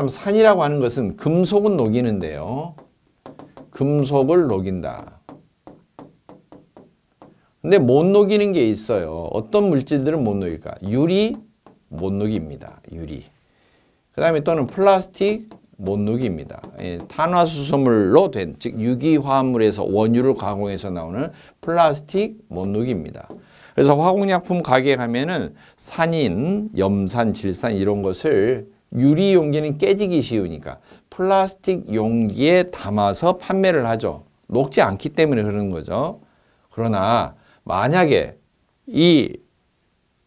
그다음 산이라고 하는 것은 금속은 녹이는데요. 금속을 녹인다. 근데 못 녹이는 게 있어요. 어떤 물질들은 못 녹일까? 유리 못 녹입니다. 유리. 그 다음에 또는 플라스틱 못 녹입니다. 예, 탄화수소물로 된, 즉 유기화합물에서 원유를 가공해서 나오는 플라스틱 못 녹입니다. 그래서 화공약품 가게에 가면은 산인, 염산, 질산 이런 것을 유리 용기는 깨지기 쉬우니까 플라스틱 용기에 담아서 판매를 하죠. 녹지 않기 때문에 그러는 거죠. 그러나 만약에 이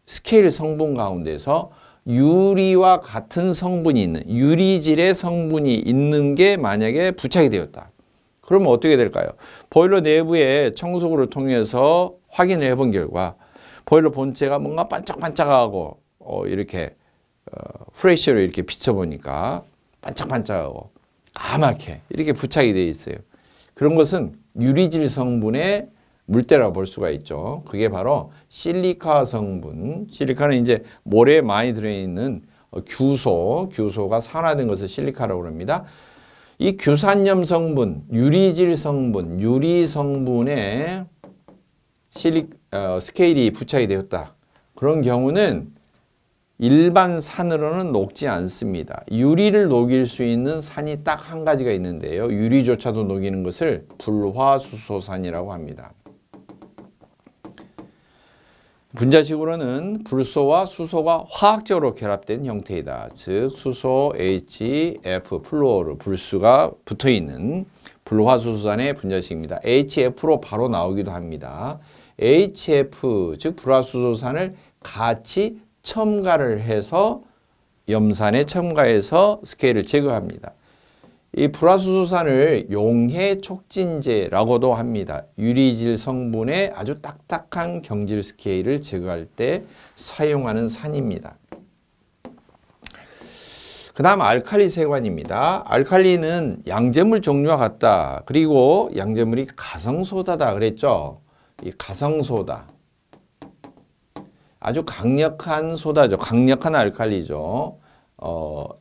스케일 성분 가운데서 유리와 같은 성분이 있는, 유리질의 성분이 있는 게 만약에 부착이 되었다. 그러면 어떻게 될까요? 보일러 내부에 청소구를 통해서 확인을 해본 결과 보일러 본체가 뭔가 반짝반짝하고 이렇게 프레쉬로 이렇게 비춰보니까 반짝반짝하고 까맣게 이렇게 부착이 되어 있어요. 그런 것은 유리질 성분의 물때라고 볼 수가 있죠. 그게 바로 실리카 성분. 실리카는 이제 모래에 많이 들어있는 규소가 산화된 것을 실리카라고 합니다. 이 규산염 성분, 유리질 성분, 유리 성분에 스케일이 부착이 되었다. 그런 경우는 일반 산으로는 녹지 않습니다. 유리를 녹일 수 있는 산이 딱 한 가지가 있는데요. 유리조차도 녹이는 것을 불화수소산이라고 합니다. 분자식으로는 불소와 수소가 화학적으로 결합된 형태이다. 즉 수소 HF 플루오르 불수가 붙어있는 불화수소산의 분자식입니다. HF로 바로 나오기도 합니다. HF 즉 불화수소산을 같이 첨가를 해서 염산에 첨가해서 스케일을 제거합니다. 이 불화수소산을 용해 촉진제라고도 합니다. 유리질 성분의 아주 딱딱한 경질 스케일을 제거할 때 사용하는 산입니다. 그 다음 알칼리 세관입니다. 알칼리는 양제물 종류와 같다. 그리고 양제물이 가성소다다 그랬죠. 이 가성소다. 아주 강력한 소다죠. 강력한 알칼리죠.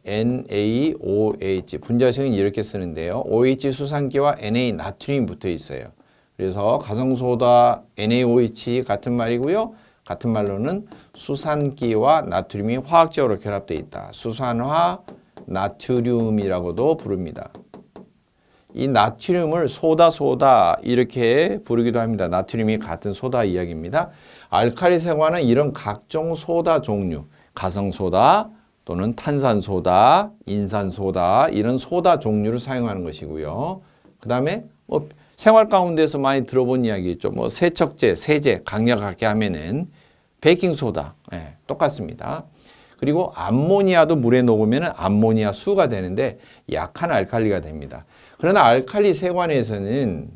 NaOH 분자식은 이렇게 쓰는데요. OH 수산기와 Na 나트륨이 붙어 있어요. 그래서 가성소다 NaOH 같은 말이고요. 같은 말로는 수산기와 나트륨이 화학적으로 결합되어 있다. 수산화 나트륨이라고도 부릅니다. 이 나트륨을 소다 이렇게 부르기도 합니다. 나트륨이 같은 소다 이야기입니다. 알칼리 세관은 이런 각종 소다 종류, 가성소다 또는 탄산소다, 인산소다 이런 소다 종류를 사용하는 것이고요. 그 다음에 생활 가운데서 많이 들어본 이야기겠죠. 세척제, 세제 강력하게 하면은 베이킹소다 똑같습니다. 그리고 암모니아도 물에 녹으면 암모니아 수가 되는데 약한 알칼리가 됩니다. 그러나 알칼리 세관에서는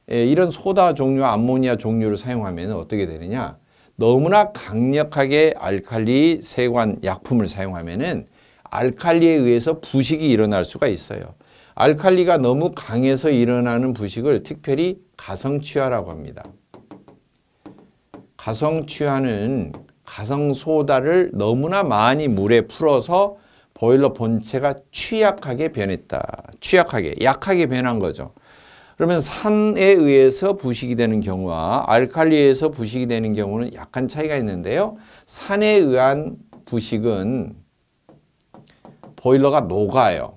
이런 소다 종류, 암모니아 종류를 사용하면 어떻게 되느냐? 너무나 강력하게 알칼리 세관 약품을 사용하면은 알칼리에 의해서 부식이 일어날 수가 있어요. 알칼리가 너무 강해서 일어나는 부식을 특별히 가성취화라고 합니다. 가성취화는 가성소다를 너무나 많이 물에 풀어서 보일러 본체가 취약하게 변했다. 약하게 변한 거죠. 그러면 산에 의해서 부식이 되는 경우와 알칼리에서 부식이 되는 경우는 약간 차이가 있는데요. 산에 의한 부식은 보일러가 녹아요.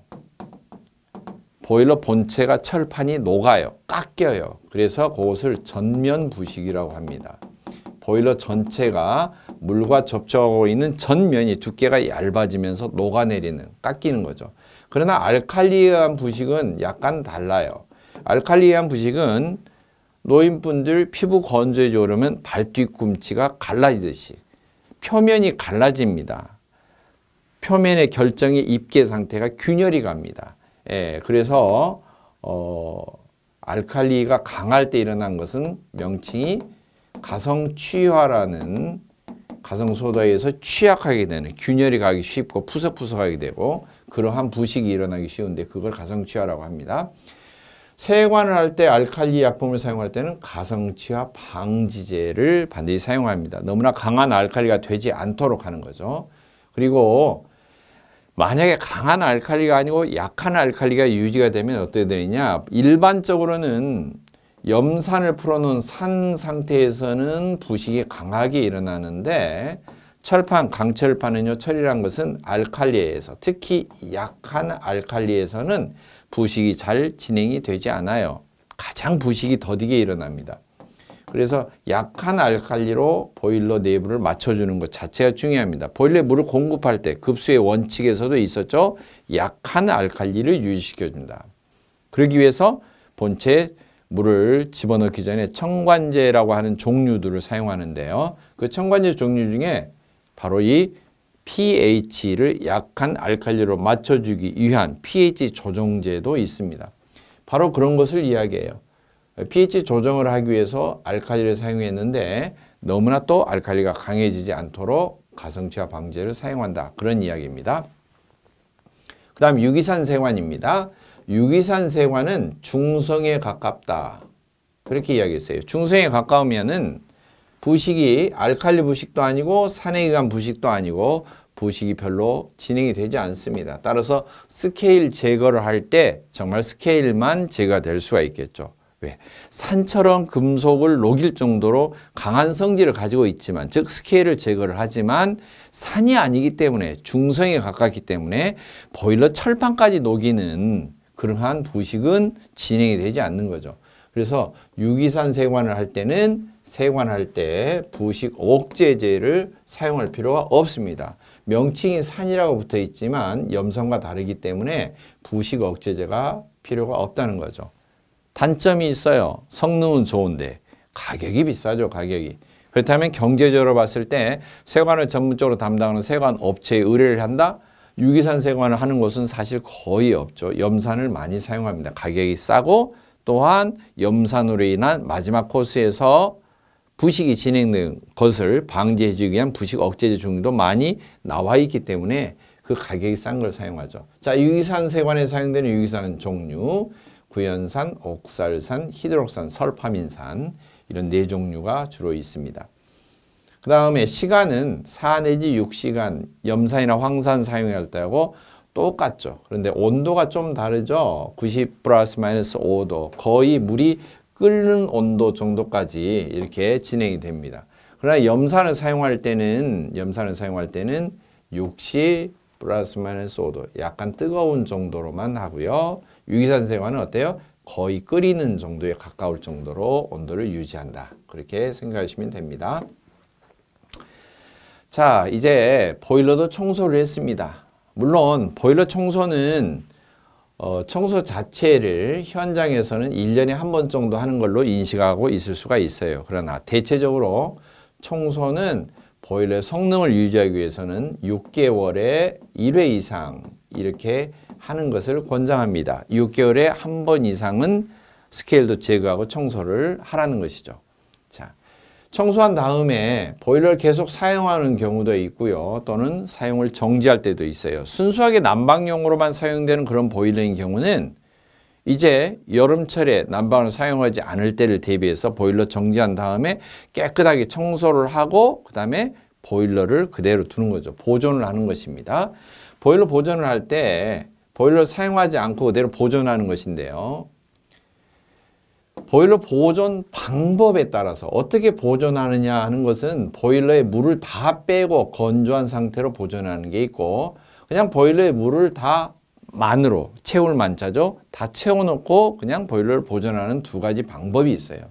보일러 본체가 철판이 녹아요. 깎여요. 그래서 그것을 전면 부식이라고 합니다. 보일러 전체가 물과 접촉하고 있는 전면이 두께가 얇아지면서 녹아내리는, 깎이는 거죠. 그러나 알칼리에 의한 부식은 약간 달라요. 알칼리에 의한 부식은 노인분들 피부 건조해져 오르면 발 뒤꿈치가 갈라지듯이 표면이 갈라집니다. 표면의 결정의 입계 상태가 균열이 갑니다. 그래서 알칼리가 강할 때 일어난 것은 명칭이 가성취화라는 가성소다에서 취약하게 되는 균열이 가기 쉽고 푸석푸석하게 되고 그러한 부식이 일어나기 쉬운데 그걸 가성취화라고 합니다. 세관을 할 때 알칼리 약품을 사용할 때는 가성취화 방지제를 반드시 사용합니다. 너무나 강한 알칼리가 되지 않도록 하는 거죠. 그리고 만약에 강한 알칼리가 아니고 약한 알칼리가 유지가 되면 어떻게 되느냐? 일반적으로는 염산을 풀어놓은 산 상태에서는 부식이 강하게 일어나는데 철판, 강철판은요, 철이란 것은 알칼리에서, 특히 약한 알칼리에서는 부식이 잘 진행이 되지 않아요. 가장 부식이 더디게 일어납니다. 그래서 약한 알칼리로 보일러 내부를 맞춰주는 것 자체가 중요합니다. 보일러에 물을 공급할 때 급수의 원칙에서도 있었죠. 약한 알칼리를 유지시켜준다. 그러기 위해서 본체에 물을 집어넣기 전에 첨관제라고 하는 종류들을 사용하는데요. 그 첨관제 종류 중에 바로 이 pH를 약한 알칼리로 맞춰주기 위한 pH 조정제도 있습니다. 바로 그런 것을 이야기해요. pH 조정을 하기 위해서 알칼리를 사용했는데 너무나 또 알칼리가 강해지지 않도록 가성취화 방제를 사용한다. 그런 이야기입니다. 그 다음 유기산세관입니다. 유기산세관은 중성에 가깝다. 그렇게 이야기했어요. 중성에 가까우면은 부식이 알칼리 부식도 아니고 산에 의한 부식도 아니고 부식이 별로 진행이 되지 않습니다. 따라서 스케일 제거를 할 때 정말 스케일만 제거가 될 수가 있겠죠. 왜? 산처럼 금속을 녹일 정도로 강한 성질을 가지고 있지만, 즉 스케일을 제거를 하지만 산이 아니기 때문에 중성에 가깝기 때문에 보일러 철판까지 녹이는 그러한 부식은 진행이 되지 않는 거죠. 그래서 유기산 세관을 할 때는 세관할 때 부식 억제제를 사용할 필요가 없습니다. 명칭이 산이라고 붙어 있지만 염산과 다르기 때문에 부식 억제제가 필요가 없다는 거죠. 단점이 있어요. 성능은 좋은데 가격이 비싸죠. 가격이. 그렇다면 경제적으로 봤을 때 세관을 전문적으로 담당하는 세관 업체에 의뢰를 한다? 유기산 세관을 하는 곳은 사실 거의 없죠. 염산을 많이 사용합니다. 가격이 싸고 또한 염산으로 인한 마지막 코스에서 부식이 진행된 것을 방지해주기 위한 부식 억제제 종류도 많이 나와 있기 때문에 그 가격이 싼 걸 사용하죠. 자, 유기산 세관에 사용되는 유기산 종류, 구연산, 옥살산, 히드록산, 설파민산 이런 네 종류가 주로 있습니다. 그 다음에 시간은 4 내지 6시간 염산이나 황산 사용할 때하고 똑같죠. 그런데 온도가 좀 다르죠. 90 플러스 마이너스 5도, 거의 물이 끓는 온도 정도까지 이렇게 진행이 됩니다. 그러나 염산을 사용할 때는 60 플러스 마이너스 5도, 약간 뜨거운 정도로만 하고요. 유기산 세관은 어때요? 거의 끓이는 정도에 가까울 정도로 온도를 유지한다. 그렇게 생각하시면 됩니다. 자, 이제 보일러도 청소를 했습니다. 물론 보일러 청소는 청소 자체를 현장에서는 1년에 한 번 정도 하는 걸로 인식하고 있을 수가 있어요. 그러나 대체적으로 청소는 보일러의 성능을 유지하기 위해서는 6개월에 1회 이상 이렇게 하는 것을 권장합니다. 6개월에 한 번 이상은 스케일도 제거하고 청소를 하라는 것이죠. 자, 청소한 다음에 보일러를 계속 사용하는 경우도 있고요. 또는 사용을 정지할 때도 있어요. 순수하게 난방용으로만 사용되는 그런 보일러인 경우는 이제 여름철에 난방을 사용하지 않을 때를 대비해서 보일러 정지한 다음에 깨끗하게 청소를 하고 그 다음에 보일러를 그대로 두는 거죠. 보존을 하는 것입니다. 보일러 보존을 할 때 보일러 사용하지 않고 그대로 보존하는 것인데요. 보일러 보존 방법에 따라서 어떻게 보존하느냐 하는 것은 보일러에 물을 다 빼고 건조한 상태로 보존하는 게 있고, 그냥 보일러에 물을 다 만으로 채울 만자죠. 다 채워놓고 그냥 보일러를 보존하는 두 가지 방법이 있어요.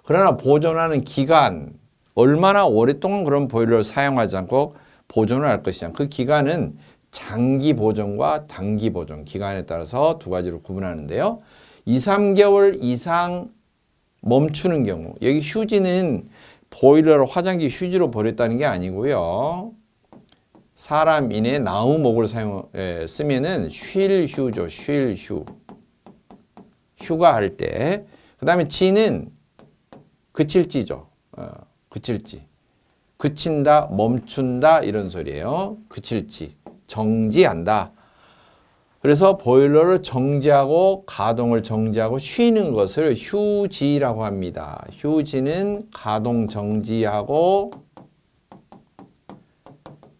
그러나 보존하는 기간, 얼마나 오랫동안 그런 보일러를 사용하지 않고 보존을 할 것이냐, 그 기간은 장기 보존과 단기 보존 기간에 따라서 두 가지로 구분하는데요. 2, 3개월 이상 멈추는 경우, 여기 휴지는 보일러를 화장기 휴지로 버렸다는 게 아니고요. 사람 인의 나무 목을 쓰면은 쉴휴죠. 쉴휴. 휴가할 때. 그 다음에 지는 그칠지죠. 그칠지. 그친다, 멈춘다 이런 소리예요. 그칠지. 정지한다. 그래서 보일러를 정지하고 가동을 정지하고 쉬는 것을 휴지라고 합니다. 휴지는 가동 정지하고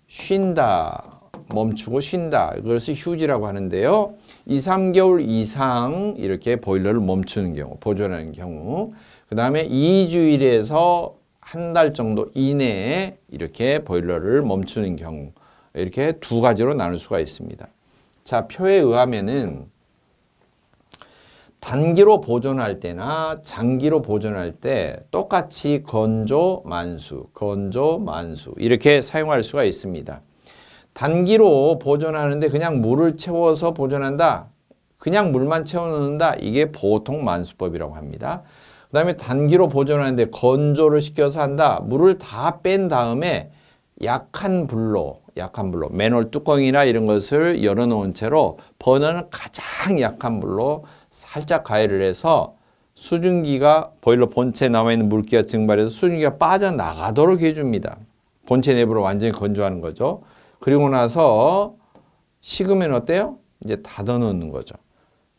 쉰다, 멈추고 쉰다. 이것을 휴지라고 하는데요. 2, 3개월 이상 이렇게 보일러를 멈추는 경우, 보존하는 경우. 그 다음에 2주일에서 한 달 정도 이내에 이렇게 보일러를 멈추는 경우. 이렇게 두 가지로 나눌 수가 있습니다. 자, 표에 의하면은 단기로 보존할 때나 장기로 보존할 때 똑같이 건조, 만수 이렇게 사용할 수가 있습니다. 단기로 보존하는데 그냥 물을 채워서 보존한다. 그냥 물만 채워놓는다. 이게 보통 만수법이라고 합니다. 그 다음에 단기로 보존하는데 건조를 시켜서 한다. 물을 다 뺀 다음에 약한 불로 맨홀 뚜껑이나 이런 것을 열어놓은 채로 버너는 가장 약한 불로 살짝 가열을 해서 수증기가 보일러 본체에 남아있는 물기가 증발해서 수증기가 빠져나가도록 해줍니다. 본체 내부를 완전히 건조하는 거죠. 그리고 나서 식으면 어때요? 이제 닫아 놓는 거죠.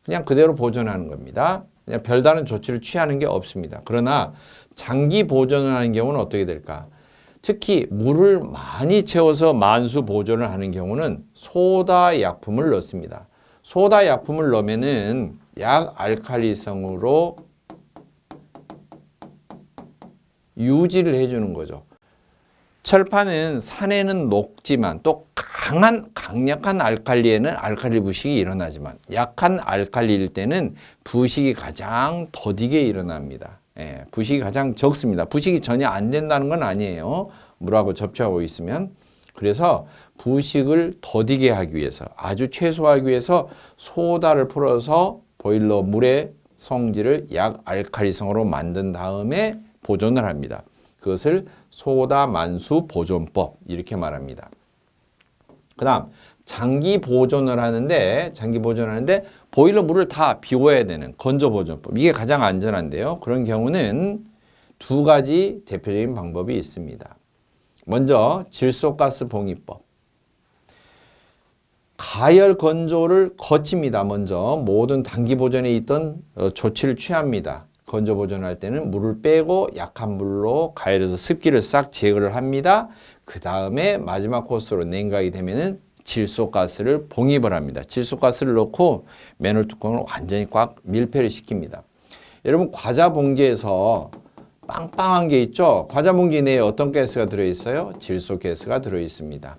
그냥 그대로 보존하는 겁니다. 그냥 별다른 조치를 취하는 게 없습니다. 그러나 장기 보존을 하는 경우는 어떻게 될까? 특히 물을 많이 채워서 만수 보존을 하는 경우는 소다 약품을 넣습니다. 소다 약품을 넣으면은 약 알칼리성으로 유지를 해주는 거죠. 철판은 산에는 녹지만 또 강력한 알칼리에는 알칼리 부식이 일어나지만 약한 알칼리일 때는 부식이 가장 더디게 일어납니다. 예, 부식이 가장 적습니다. 부식이 전혀 안 된다는 건 아니에요. 물하고 접촉하고 있으면. 그래서 부식을 더디게 하기 위해서 아주 최소화하기 위해서 소다를 풀어서 보일러 물의 성질을 약 알칼리성으로 만든 다음에 보존을 합니다. 그것을 소다 만수 보존법 이렇게 말합니다. 그 다음 장기 보존을 하는데 보일러 물을 다 비워야 되는 건조 보존법. 이게 가장 안전한데요. 그런 경우는 두 가지 대표적인 방법이 있습니다. 먼저 질소가스 봉입법. 가열 건조를 거칩니다. 먼저 모든 단기 보존에 있던 조치를 취합니다. 건조 보존할 때는 물을 빼고 약한 물로 가열해서 습기를 싹 제거를 합니다. 그 다음에 마지막 코스로 냉각이 되면은 질소가스를 봉입을 합니다. 질소가스를 넣고 맨홀 뚜껑을 완전히 꽉 밀폐를 시킵니다. 여러분 과자 봉지에서 빵빵한 게 있죠? 과자 봉지 내에 어떤 가스가 들어있어요? 질소가스가 들어있습니다.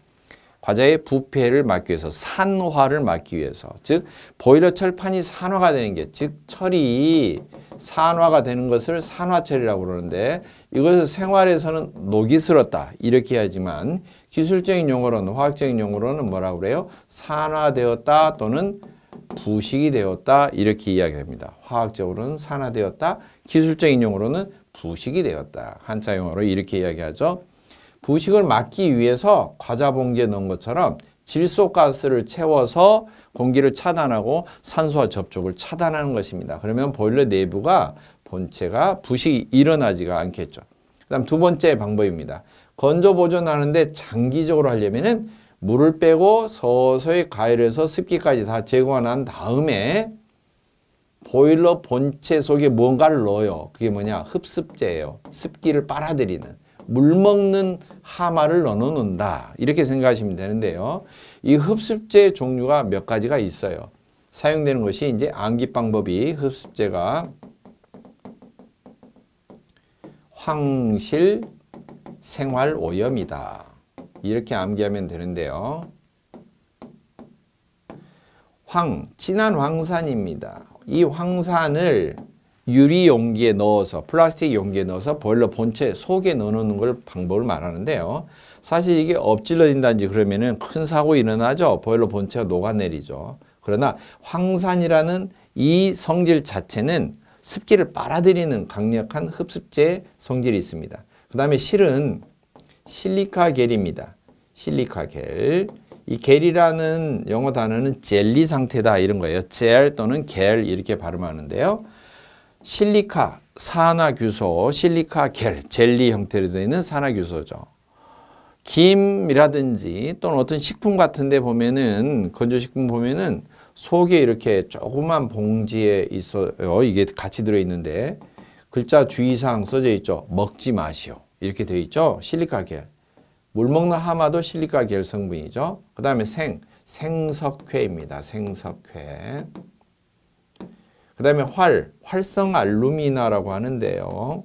과자의 부패를 막기 위해서, 산화를 막기 위해서, 즉 보일러 철판이 산화가 되는 게, 즉 철이 산화가 되는 것을 산화철이라고 그러는데 이것을 생활에서는 녹이 슬었다 이렇게 하지만 기술적인 용어로는, 화학적인 용어로는 뭐라고 그래요? 산화되었다 또는 부식이 되었다 이렇게 이야기합니다. 화학적으로는 산화되었다, 기술적인 용어로는 부식이 되었다. 한자 용어로 이렇게 이야기하죠. 부식을 막기 위해서 과자 봉지에 넣은 것처럼 질소가스를 채워서 공기를 차단하고 산소와 접촉을 차단하는 것입니다. 그러면 보일러 내부가 본체가 부식이 일어나지가 않겠죠. 그 다음 두 번째 방법입니다. 건조 보존하는데 장기적으로 하려면은 물을 빼고 서서히 가열해서 습기까지 다 제거가 난 다음에 보일러 본체 속에 뭔가를 넣어요. 그게 뭐냐? 흡습제예요. 습기를 빨아들이는. 물 먹는 하마를 넣어 놓는다. 이렇게 생각하시면 되는데요. 이 흡습제 종류가 몇 가지가 있어요. 사용되는 것이 이제 암기 방법이 흡습제가 황실 생활오염이다. 이렇게 암기하면 되는데요. 진한 황산입니다. 이 황산을 유리 용기에 넣어서, 플라스틱 용기에 넣어서 보일러 본체 속에 넣어놓는 걸 방법을 말하는데요. 사실 이게 엎질러진다든지 그러면은 큰 사고 일어나죠. 보일러 본체가 녹아내리죠. 그러나 황산이라는 이 성질 자체는 습기를 빨아들이는 강력한 흡습제 성질이 있습니다. 그 다음에 실은 실리카겔입니다. 실리카겔. 이 겔이라는 영어 단어는 젤리 상태다 이런 거예요. 젤 또는 겔 이렇게 발음하는데요. 실리카, 산화규소, 실리카겔, 젤리 형태로 되어 있는 산화규소죠. 김이라든지 또는 어떤 식품 같은 데 보면은, 건조식품 보면은 속에 이렇게 조그만 봉지에 있어요. 이게 같이 들어있는데 글자 주의사항 써져 있죠. 먹지 마시오. 이렇게 되어 있죠. 실리카겔. 물 먹는 하마도 실리카 계열 성분이죠. 그 다음에 생석회입니다. 생석회. 그 다음에 활성 알루미나라고 하는데요.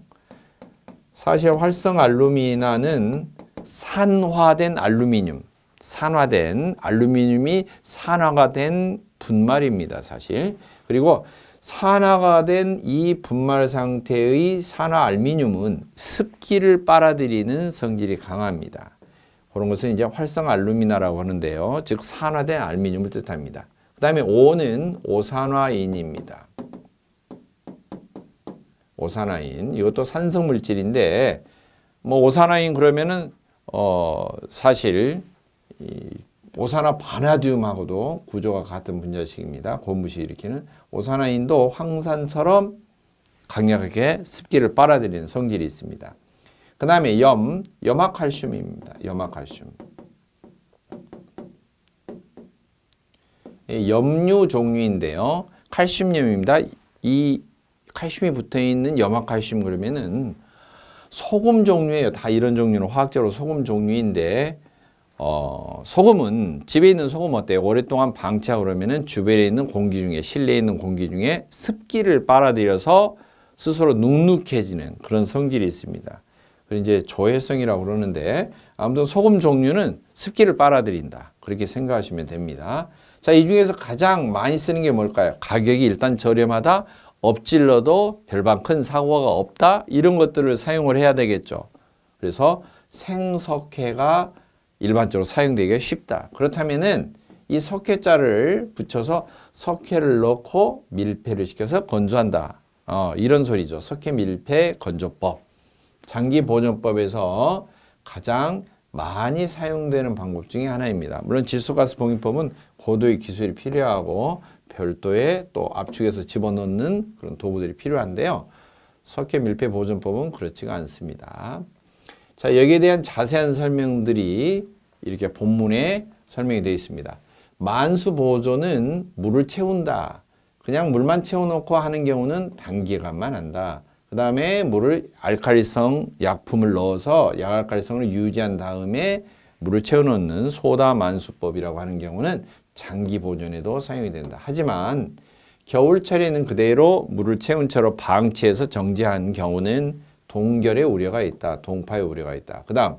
사실 활성 알루미나는 산화된 알루미늄, 산화된 알루미늄이 산화가 된 분말입니다. 사실. 그리고 산화가 된 이 분말 상태의 산화 알루미늄은 습기를 빨아들이는 성질이 강합니다. 그런 것은 이제 활성 알루미나라고 하는데요. 즉 산화된 알루미늄을 뜻합니다. 그 다음에 O는 오산화인입니다. 오산화인. 이것도 산성 물질인데 뭐 오산화인 그러면은 사실 이 오산화 바나듐하고도 구조가 같은 분자식입니다. 고무시 일으키는 오산화인도 황산처럼 강력하게 습기를 빨아들이는 성질이 있습니다. 그 다음에 염화칼슘입니다. 염화칼슘. 염류 종류인데요. 칼슘염입니다. 이 칼슘이 붙어있는 염화칼슘 그러면은 소금 종류예요. 다 이런 종류는 화학적으로 소금 종류인데 소금은 집에 있는 소금 어때요? 오랫동안 방치하고 그러면은 주변에 있는 공기 중에 실내에 있는 공기 중에 습기를 빨아들여서 스스로 눅눅해지는 그런 성질이 있습니다. 그리고 이제 조해성이라고 그러는데 아무튼 소금 종류는 습기를 빨아들인다. 그렇게 생각하시면 됩니다. 자, 이 중에서 가장 많이 쓰는 게 뭘까요? 가격이 일단 저렴하다. 엎질러도 별반 큰 사고가 없다. 이런 것들을 사용을 해야 되겠죠. 그래서 생석회가 일반적으로 사용되기가 쉽다. 그렇다면은 이 석회자를 붙여서 석회를 넣고 밀폐를 시켜서 건조한다. 이런 소리죠. 석회 밀폐 건조법. 장기 보존법에서 가장 많이 사용되는 방법 중에 하나입니다. 물론 질소가스 봉인법은 고도의 기술이 필요하고 별도의 또 압축해서 집어넣는 그런 도구들이 필요한데요. 석회 밀폐 보존법은 그렇지가 않습니다. 자, 여기에 대한 자세한 설명들이 이렇게 본문에 설명이 되어 있습니다. 만수 보존은 물을 채운다. 그냥 물만 채워놓고 하는 경우는 단기간만 한다. 그 다음에 물을 알칼리성 약품을 넣어서 약알칼리성을 유지한 다음에 물을 채워넣는 소다 만수법이라고 하는 경우는 장기 보존에도 사용이 된다. 하지만 겨울철에는 그대로 물을 채운 채로 방치해서 정지한 경우는 동결의 우려가 있다. 동파의 우려가 있다. 그 다음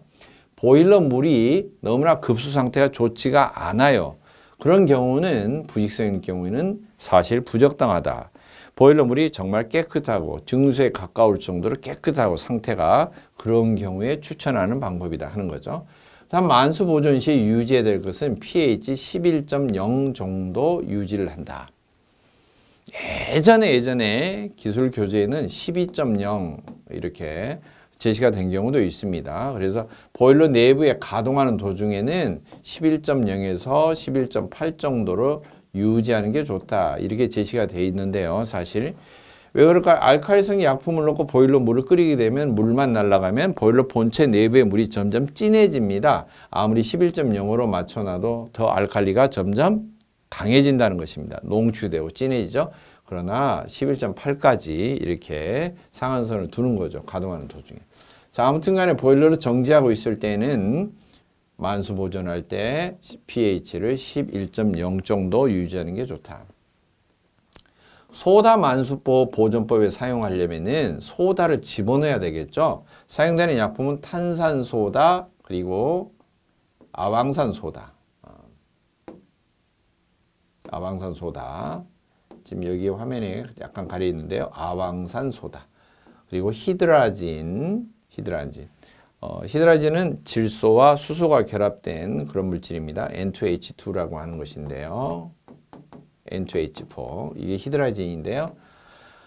보일러 물이 너무나 급수 상태가 좋지가 않아요. 그런 경우는 부직성인 경우에는 사실 부적당하다. 보일러 물이 정말 깨끗하고 증수에 가까울 정도로 깨끗하고 상태가 그런 경우에 추천하는 방법이다 하는 거죠. 다음 만수 보존 시 유지해야 될 것은 pH 11.0 정도 유지를 한다. 예전에 기술 교재에는 12.0 이렇게 제시가 된 경우도 있습니다. 그래서 보일러 내부에 가동하는 도중에는 11.0에서 11.8 정도로 유지하는 게 좋다. 이렇게 제시가 되어 있는데요. 사실 왜 그럴까? 알칼리성 약품을 넣고 보일러 물을 끓이게 되면 물만 날아가면 보일러 본체 내부의 물이 점점 진해집니다. 아무리 11.0으로 맞춰놔도 더 알칼리가 점점 강해진다는 것입니다. 농축되고 진해지죠. 그러나 11.8까지 이렇게 상한선을 두는 거죠. 가동하는 도중에. 자, 아무튼 간에 보일러를 정지하고 있을 때는 만수 보존할 때 pH를 11.0 정도 유지하는 게 좋다. 소다 만수법 보존법에 사용하려면은 소다를 집어넣어야 되겠죠. 사용되는 약품은 탄산소다 그리고 아황산소다. 아황산소다. 지금 여기 화면에 약간 가려 있는데요. 아황산소다. 그리고 히드라진. 히드라진은 질소와 수소가 결합된 그런 물질입니다. N2H2라고 하는 것인데요. N2H4 이게 히드라진인데요.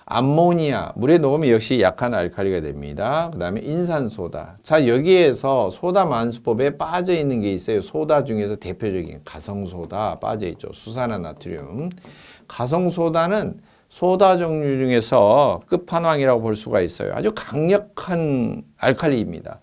암모니아 물에 녹으면 역시 약한 알칼리가 됩니다. 그 다음에 인산소다. 자, 여기에서 소다 만수법에 빠져 있는 게 있어요. 소다 중에서 대표적인 가성소다 빠져 있죠. 수산화 나트륨. 가성소다는 소다 종류 중에서 끝판왕이라고 볼 수가 있어요. 아주 강력한 알칼리입니다.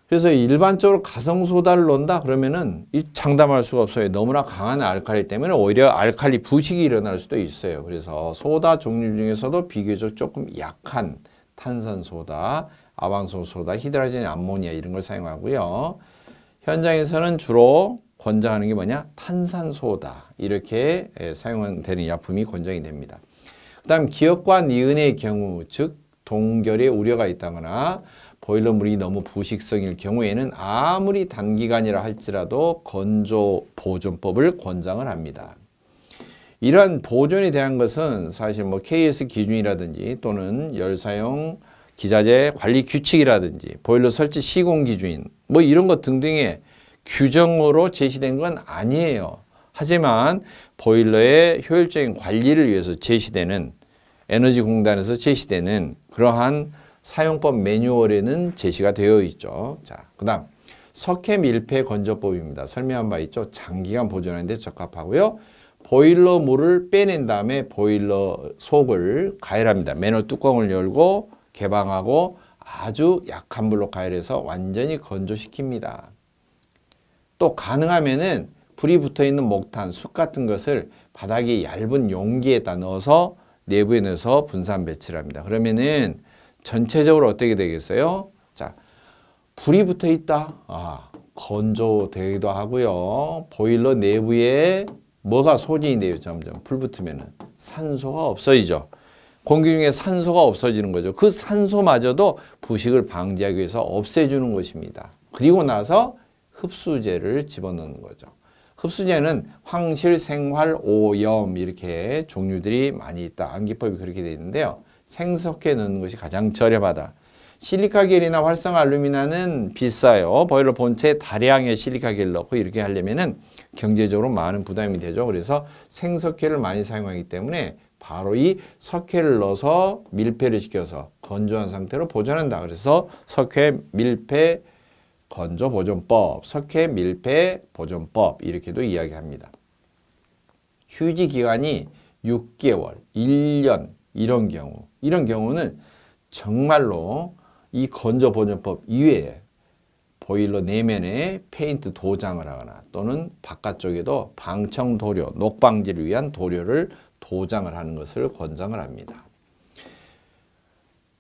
그래서 일반적으로 가성소다를 넣는다 그러면은 장담할 수가 없어요. 너무나 강한 알칼리 때문에 오히려 알칼리 부식이 일어날 수도 있어요. 그래서 소다 종류 중에서도 비교적 조금 약한 탄산소다, 아황산소다, 히드라진 암모니아 이런 걸 사용하고요. 현장에서는 주로 권장하는 게 뭐냐? 탄산소다. 이렇게 사용되는 약품이 권장이 됩니다. 그 다음 기역과 니은의 경우, 즉 동결의 우려가 있다거나 보일러 물이 너무 부식성일 경우에는 아무리 단기간이라 할지라도 건조 보존법을 권장을 합니다. 이러한 보존에 대한 것은 사실 뭐 KS 기준이라든지 또는 열사용 기자재 관리 규칙이라든지 보일러 설치 시공 기준 뭐 이런 것 등등의 규정으로 제시된 건 아니에요. 하지만 보일러의 효율적인 관리를 위해서 제시되는 에너지공단에서 제시되는 그러한 사용법 매뉴얼에는 제시가 되어 있죠. 자, 그 다음 석회 밀폐 건조법입니다. 설명한 바 있죠. 장기간 보존하는 데 적합하고요. 보일러 물을 빼낸 다음에 보일러 속을 가열합니다. 매너 뚜껑을 열고 개방하고 아주 약한 불로 가열해서 완전히 건조시킵니다. 또 가능하면은 불이 붙어있는 목탄, 숯 같은 것을 바닥에 얇은 용기에다 넣어서 내부에 넣어서 분산 배치를 합니다. 그러면은 전체적으로 어떻게 되겠어요? 자, 불이 붙어 있다. 건조되기도 하고요. 보일러 내부에 뭐가 소진이 돼요? 점점 불 붙으면은 산소가 없어지죠. 공기 중에 산소가 없어지는 거죠. 그 산소마저도 부식을 방지하기 위해서 없애주는 것입니다. 그리고 나서 흡수제를 집어넣는 거죠. 흡수제는 황실, 생활, 오염 이렇게 종류들이 많이 있다. 암기법이 그렇게 되어 있는데요. 생석회 넣는 것이 가장 저렴하다. 실리카겔이나 활성 알루미나는 비싸요. 보일러 본체에 다량의 실리카겔 넣고 이렇게 하려면은 경제적으로 많은 부담이 되죠. 그래서 생석회를 많이 사용하기 때문에 바로 이 석회를 넣어서 밀폐를 시켜서 건조한 상태로 보존한다. 그래서 석회 밀폐 건조 보존법, 석회 밀폐 보존법 이렇게도 이야기합니다. 휴지 기간이 6개월, 1년 이런 경우는 정말로 이 건조 보존법 이외에 보일러 내면에 페인트 도장을 하거나 또는 바깥쪽에도 방청 도료, 녹 방지를 위한 도료를 도장을 하는 것을 권장을 합니다.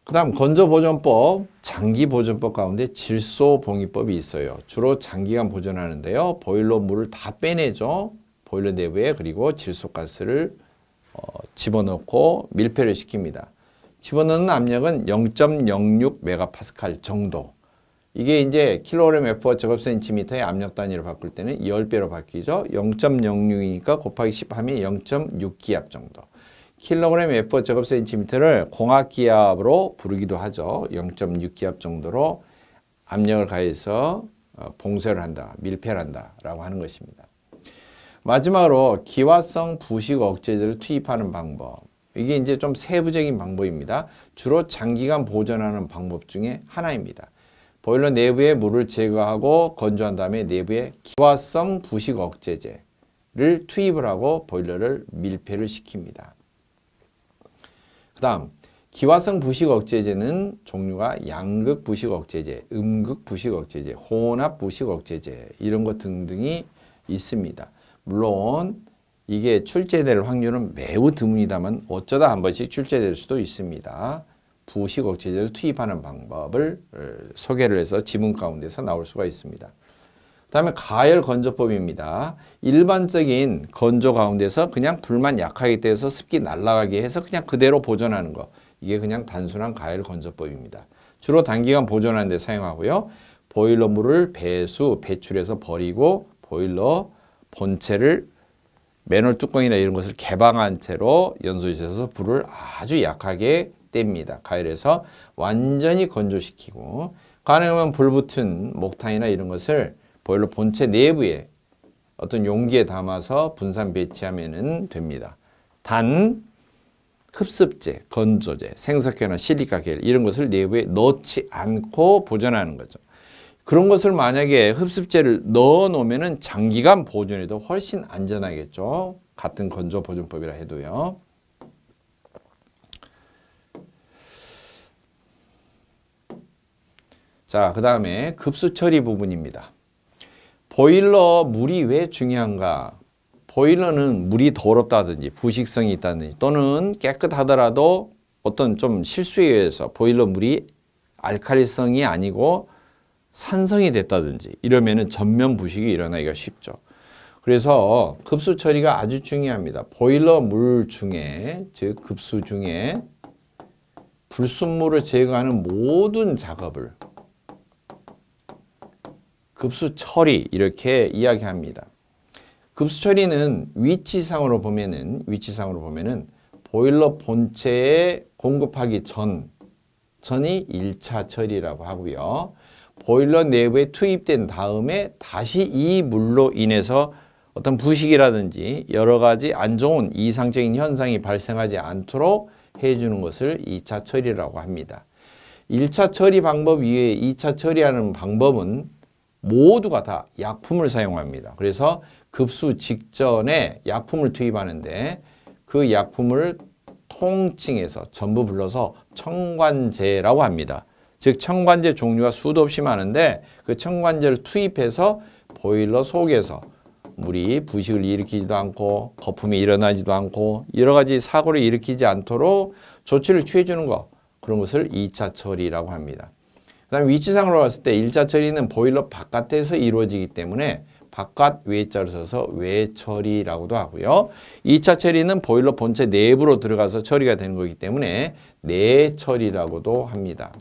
그 다음 건조보존법, 장기보존법 가운데 질소봉입법이 있어요. 주로 장기간 보존하는데요. 보일러 물을 다 빼내죠. 보일러 내부에. 그리고 질소가스를 집어넣고 밀폐를 시킵니다. 집어넣는 압력은 0.06메가파스칼 정도. 이게 이제 킬로그램 F 제곱 센티미터의 압력 단위로 바꿀 때는 10배로 바뀌죠. 0.06이니까 곱하기 10 하면 0.6기압 정도. 킬로그램 F 제곱 센티미터를 공합기압으로 부르기도 하죠. 0.6기압 정도로 압력을 가해서 봉쇄를 한다, 밀폐를 한다라고 하는 것입니다. 마지막으로 기화성 부식 억제제를 투입하는 방법. 이게 이제 좀 세부적인 방법입니다. 주로 장기간 보존하는 방법 중에 하나입니다. 보일러 내부에 물을 제거하고 건조한 다음에 내부에 기화성 부식 억제제를 투입을 하고 보일러를 밀폐를 시킵니다. 그 다음 기화성 부식 억제제는 종류가 양극 부식 억제제, 음극 부식 억제제, 혼합 부식 억제제 이런 것 등등이 있습니다. 물론 이게 출제될 확률은 매우 드뭅니다만 어쩌다 한 번씩 출제될 수도 있습니다. 부식 억제제를 투입하는 방법을 소개를 해서 지문 가운데서 나올 수가 있습니다. 다음에 가열 건조법입니다. 일반적인 건조 가운데서 그냥 불만 약하게 떼서 습기 날아가게 해서 그냥 그대로 보존하는 거. 이게 그냥 단순한 가열 건조법입니다. 주로 단기간 보존하는 데 사용하고요. 보일러 물을 배출해서 버리고 보일러 본체를 매놀 뚜껑이나 이런 것을 개방한 채로 연소에 있어서 불을 아주 약하게 뗍니다. 가열해서 완전히 건조시키고 가능하면 불붙은 목탄이나 이런 것을 보일러 본체 내부에 어떤 용기에 담아서 분산 배치하면 됩니다. 단 흡습제, 건조제, 생석회나 실리카겔 이런 것을 내부에 넣지 않고 보존하는 거죠. 그런 것을 만약에 흡습제를 넣어 놓으면 장기간 보존해도 훨씬 안전하겠죠. 같은 건조 보존법이라 해도요. 자, 그 다음에 급수 처리 부분입니다. 보일러 물이 왜 중요한가? 보일러는 물이 더럽다든지 부식성이 있다든지 또는 깨끗하더라도 어떤 좀 실수에 의해서 보일러 물이 알칼리성이 아니고 산성이 됐다든지 이러면은 전면 부식이 일어나기가 쉽죠. 그래서 급수 처리가 아주 중요합니다. 보일러 물 중에, 즉 급수 중에 불순물을 제거하는 모든 작업을 급수 처리 이렇게 이야기합니다. 급수 처리는 위치상으로 보면은 보일러 본체에 공급하기 전이 1차 처리라고 하고요. 보일러 내부에 투입된 다음에 다시 이 물로 인해서 어떤 부식이라든지 여러 가지 안 좋은 이상적인 현상이 발생하지 않도록 해주는 것을 2차 처리라고 합니다. 1차 처리 방법 이외에 2차 처리하는 방법은 모두가 다 약품을 사용합니다. 그래서 급수 직전에 약품을 투입하는데 그 약품을 통칭해서 전부 불러서 첨관제라고 합니다. 즉 첨관제 종류가 수도 없이 많은데 그 첨관제를 투입해서 보일러 속에서 물이 부식을 일으키지도 않고 거품이 일어나지도 않고 여러 가지 사고를 일으키지 않도록 조치를 취해주는 것, 그런 것을 2차 처리라고 합니다. 그 다음에 위치상으로 봤을 때 1차 처리는 보일러 바깥에서 이루어지기 때문에 바깥 외자를 써서 외처리라고도 하고요. 2차 처리는 보일러 본체 내부로 들어가서 처리가 되는 거기 때문에 내처리라고도 합니다.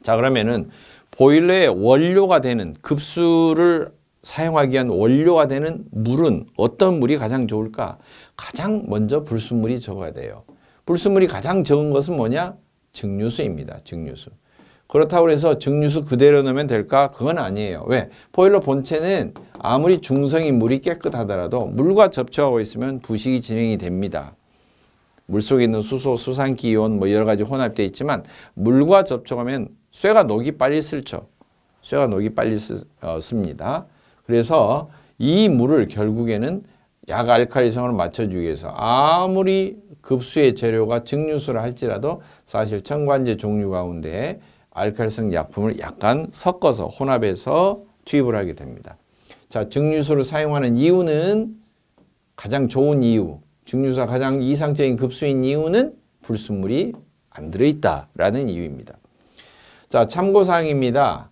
자, 그러면은 보일러의 원료가 되는 급수를 사용하기 위한 원료가 되는 물은 어떤 물이 가장 좋을까? 가장 먼저 불순물이 적어야 돼요. 불순물이 가장 적은 것은 뭐냐? 증류수입니다. 증류수. 그렇다고 해서 증류수 그대로 넣으면 될까? 그건 아니에요. 왜? 보일러 본체는 아무리 중성인 물이 깨끗하더라도 물과 접촉하고 있으면 부식이 진행이 됩니다. 물속에 있는 수소, 수산기 이온 뭐 여러 가지 혼합되어 있지만 물과 접촉하면 쇠가 녹이 빨리 슬죠. 쇠가 녹이 빨리 씁니다. 그래서 이 물을 결국에는 약 알칼리성을 맞춰주기 위해서 아무리 급수의 재료가 증류수라 할지라도 사실 첨관제 종류 가운데 알칼리성 약품을 약간 섞어서 혼합해서 투입을 하게 됩니다. 자, 증류수를 사용하는 이유는 가장 좋은 이유, 증류수가 가장 이상적인 급수인 이유는 불순물이 안 들어있다라는 이유입니다. 자, 참고사항입니다.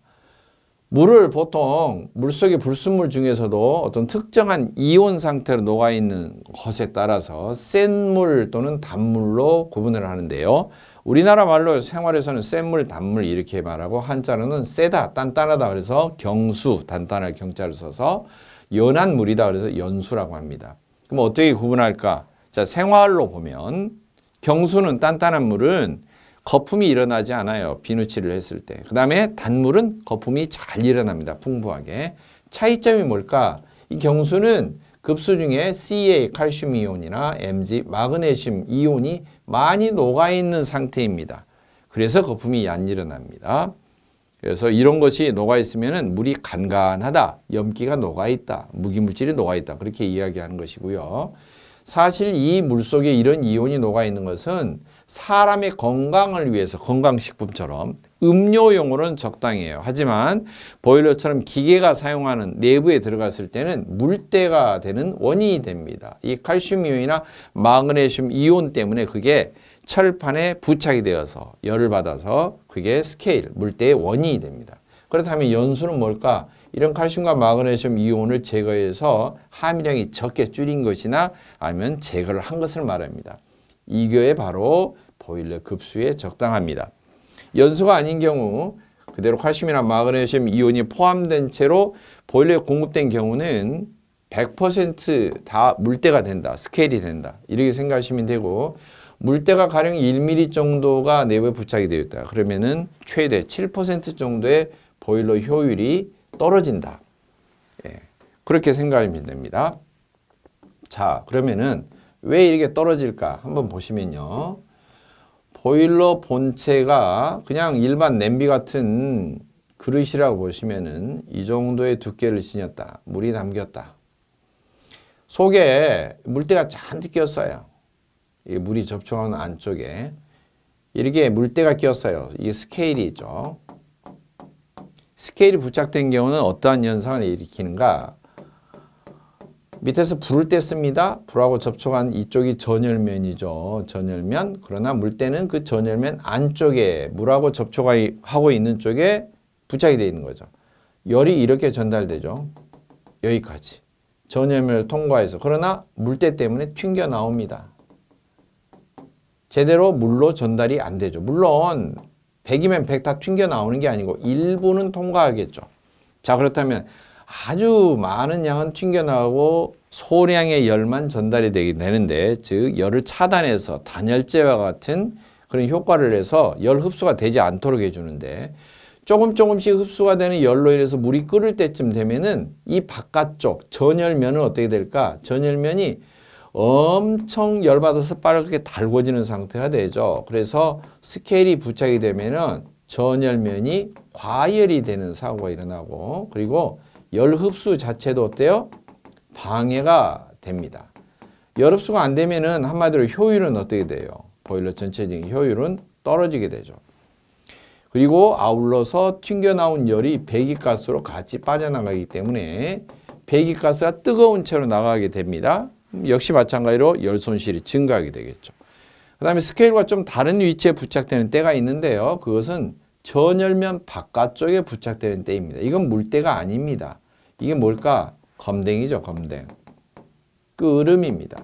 물을 보통 물속의 불순물 중에서도 어떤 특정한 이온 상태로 녹아있는 것에 따라서 센 물 또는 단물로 구분을 하는데요. 우리나라 말로 생활에서는 센 물, 단물 이렇게 말하고 한자로는 세다, 단단하다 그래서 경수, 단단할 경자를 써서 연한 물이다 그래서 연수라고 합니다. 그럼 어떻게 구분할까? 자, 생활로 보면 경수는 단단한 물은 거품이 일어나지 않아요. 비누칠을 했을 때. 그 다음에 단물은 거품이 잘 일어납니다. 풍부하게. 차이점이 뭘까? 이 경수는 급수 중에 Ca, 칼슘 이온이나 Mg, 마그네슘 이온이 많이 녹아있는 상태입니다. 그래서 거품이 안 일어납니다. 그래서 이런 것이 녹아있으면 물이 간간하다, 염기가 녹아있다, 무기물질이 녹아있다 그렇게 이야기하는 것이고요. 사실 이 물속에 이런 이온이 녹아있는 것은 사람의 건강을 위해서 건강식품처럼 음료용으로는 적당해요. 하지만 보일러처럼 기계가 사용하는 내부에 들어갔을 때는 물때가 되는 원인이 됩니다. 이 칼슘 이온이나 마그네슘 이온 때문에 그게 철판에 부착이 되어서 열을 받아서 그게 스케일, 물때의 원인이 됩니다. 그렇다면 연수는 뭘까? 이런 칼슘과 마그네슘 이온을 제거해서 함유량이 적게 줄인 것이나 아니면 제거를 한 것을 말합니다. 이게 바로 보일러 급수에 적당합니다. 연수가 아닌 경우 그대로 칼슘이나 마그네슘 이온이 포함된 채로 보일러에 공급된 경우는 100% 다 물때가 된다. 스케일이 된다. 이렇게 생각하시면 되고 물때가 가령 1mm 정도가 내부에 부착이 되어 있다. 그러면은 최대 7% 정도의 보일러 효율이 떨어진다. 예, 그렇게 생각하면 됩니다. 자, 그러면은 왜 이렇게 떨어질까? 한번 보시면요. 보일러 본체가 그냥 일반 냄비 같은 그릇이라고 보시면은 이 정도의 두께를 지녔다. 물이 담겼다. 속에 물때가 잔뜩 꼈어요. 이 물이 접촉하는 안쪽에 이렇게 물때가 꼈어요. 이게 스케일이 있죠. 스케일이 부착된 경우는 어떠한 현상을 일으키는가? 밑에서 불을 뗐습니다. 불하고 접촉한 이쪽이 전열면이죠. 전열면. 그러나 물때는 그 전열면 안쪽에 물하고 접촉하고 있는 쪽에 부착이 되어 있는 거죠. 열이 이렇게 전달되죠. 여기까지. 전열면을 통과해서. 그러나 물때 때문에 튕겨 나옵니다. 제대로 물로 전달이 안 되죠. 물론 100이면 100 다 튕겨 나오는 게 아니고 일부는 통과하겠죠. 자, 그렇다면 아주 많은 양은 튕겨 나오고 소량의 열만 전달이 되는데, 즉 열을 차단해서 단열재와 같은 그런 효과를 해서 열 흡수가 되지 않도록 해주는데, 조금씩 흡수가 되는 열로 인해서 물이 끓을 때쯤 되면은 이 바깥쪽 전열면은 어떻게 될까? 전열면이 엄청 열받아서 빠르게 달궈지는 상태가 되죠. 그래서 스케일이 부착이 되면은 전열면이 과열이 되는 사고가 일어나고, 그리고 열 흡수 자체도 어때요? 방해가 됩니다. 열 흡수가 안 되면은 한마디로 효율은 어떻게 돼요? 보일러 전체적인 효율은 떨어지게 되죠. 그리고 아울러서 튕겨나온 열이 배기가스로 같이 빠져나가기 때문에 배기가스가 뜨거운 채로 나가게 됩니다. 역시 마찬가지로 열 손실이 증가하게 되겠죠. 그 다음에 스케일과 좀 다른 위치에 부착되는 때가 있는데요. 그것은 전열면 바깥쪽에 부착되는 때입니다. 이건 물때가 아닙니다. 이게 뭘까? 검댕이죠, 검댕. 끓음입니다.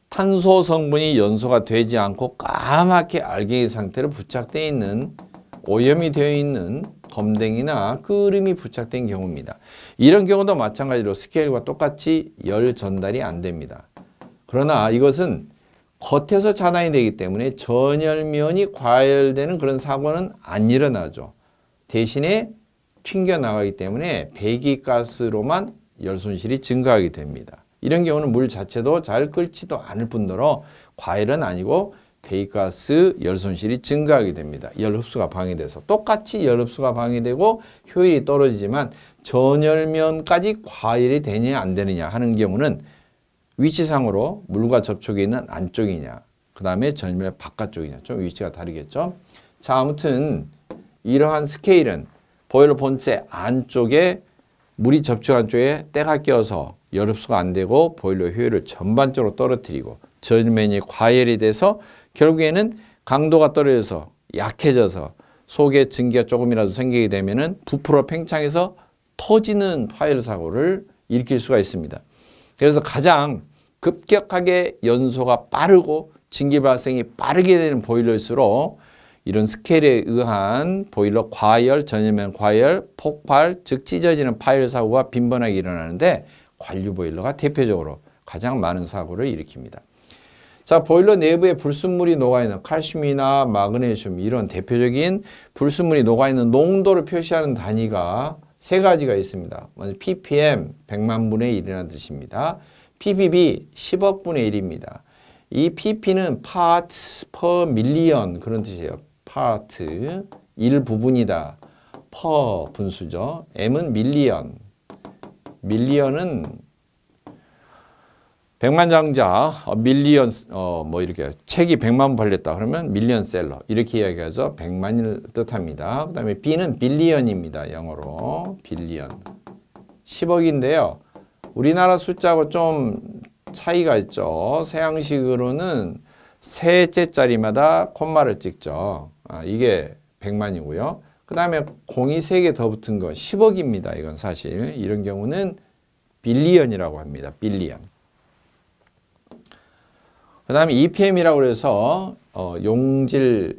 탄소 성분이 연소가 되지 않고 까맣게 알갱이 상태로 부착되어 있는, 오염이 되어 있는 검댕이나 끓음이 부착된 경우입니다. 이런 경우도 마찬가지로 스케일과 똑같이 열 전달이 안 됩니다. 그러나 이것은 겉에서 차단이 되기 때문에 전열면이 과열되는 그런 사고는 안 일어나죠. 대신에 튕겨나가기 때문에 배기가스로만 열 손실이 증가하게 됩니다. 이런 경우는 물 자체도 잘 끓지도 않을 뿐더러 과열은 아니고 배기가스 열 손실이 증가하게 됩니다. 열 흡수가 방해돼서. 똑같이 열 흡수가 방해되고 효율이 떨어지지만 전열면까지 과열이 되냐 안 되느냐 하는 경우는 위치상으로 물과 접촉이 있는 안쪽이냐, 그 다음에 전열면 바깥쪽이냐, 좀 위치가 다르겠죠. 자, 아무튼 이러한 스케일은 보일러 본체 안쪽에 물이 접촉한 쪽에 때가 껴서 열 흡수가 안 되고 보일러 효율을 전반적으로 떨어뜨리고 전면이 과열이 돼서 결국에는 강도가 떨어져서 약해져서 속에 증기가 조금이라도 생기게 되면은 부풀어 팽창해서 터지는 파열 사고를 일으킬 수가 있습니다. 그래서 가장 급격하게 연소가 빠르고 증기 발생이 빠르게 되는 보일러일수록 이런 스케일에 의한 보일러 과열, 전열면 과열, 폭발, 즉 찢어지는 파열 사고가 빈번하게 일어나는데 관류 보일러가 대표적으로 가장 많은 사고를 일으킵니다. 자, 보일러 내부에 불순물이 녹아있는 칼슘이나 마그네슘, 이런 대표적인 불순물이 녹아있는 농도를 표시하는 단위가 세 가지가 있습니다. 먼저 ppm 100만 분의 1이라는 뜻입니다. ppb 10억 분의 1입니다. 이 pp는 parts per million 그런 뜻이에요. part, 일부분이다. per 분수죠. m은 million. 밀리언은 백만장자, 밀리언, 뭐 이렇게 책이 100만 부 팔렸다 그러면 밀리언셀러 이렇게 이야기하죠. 100만을 뜻합니다. 그 다음에 B는 빌리언입니다. 영어로 빌리언. 10억인데요. 우리나라 숫자하고 좀 차이가 있죠. 서양식으로는 셋째 자리마다 콤마를 찍죠. 이게 100만이고요. 그 다음에 공이 3개 더 붙은 거 10억입니다. 이건 사실 이런 경우는 빌리언이라고 합니다. 빌리언. 그 다음에 EPM이라고 해서 용액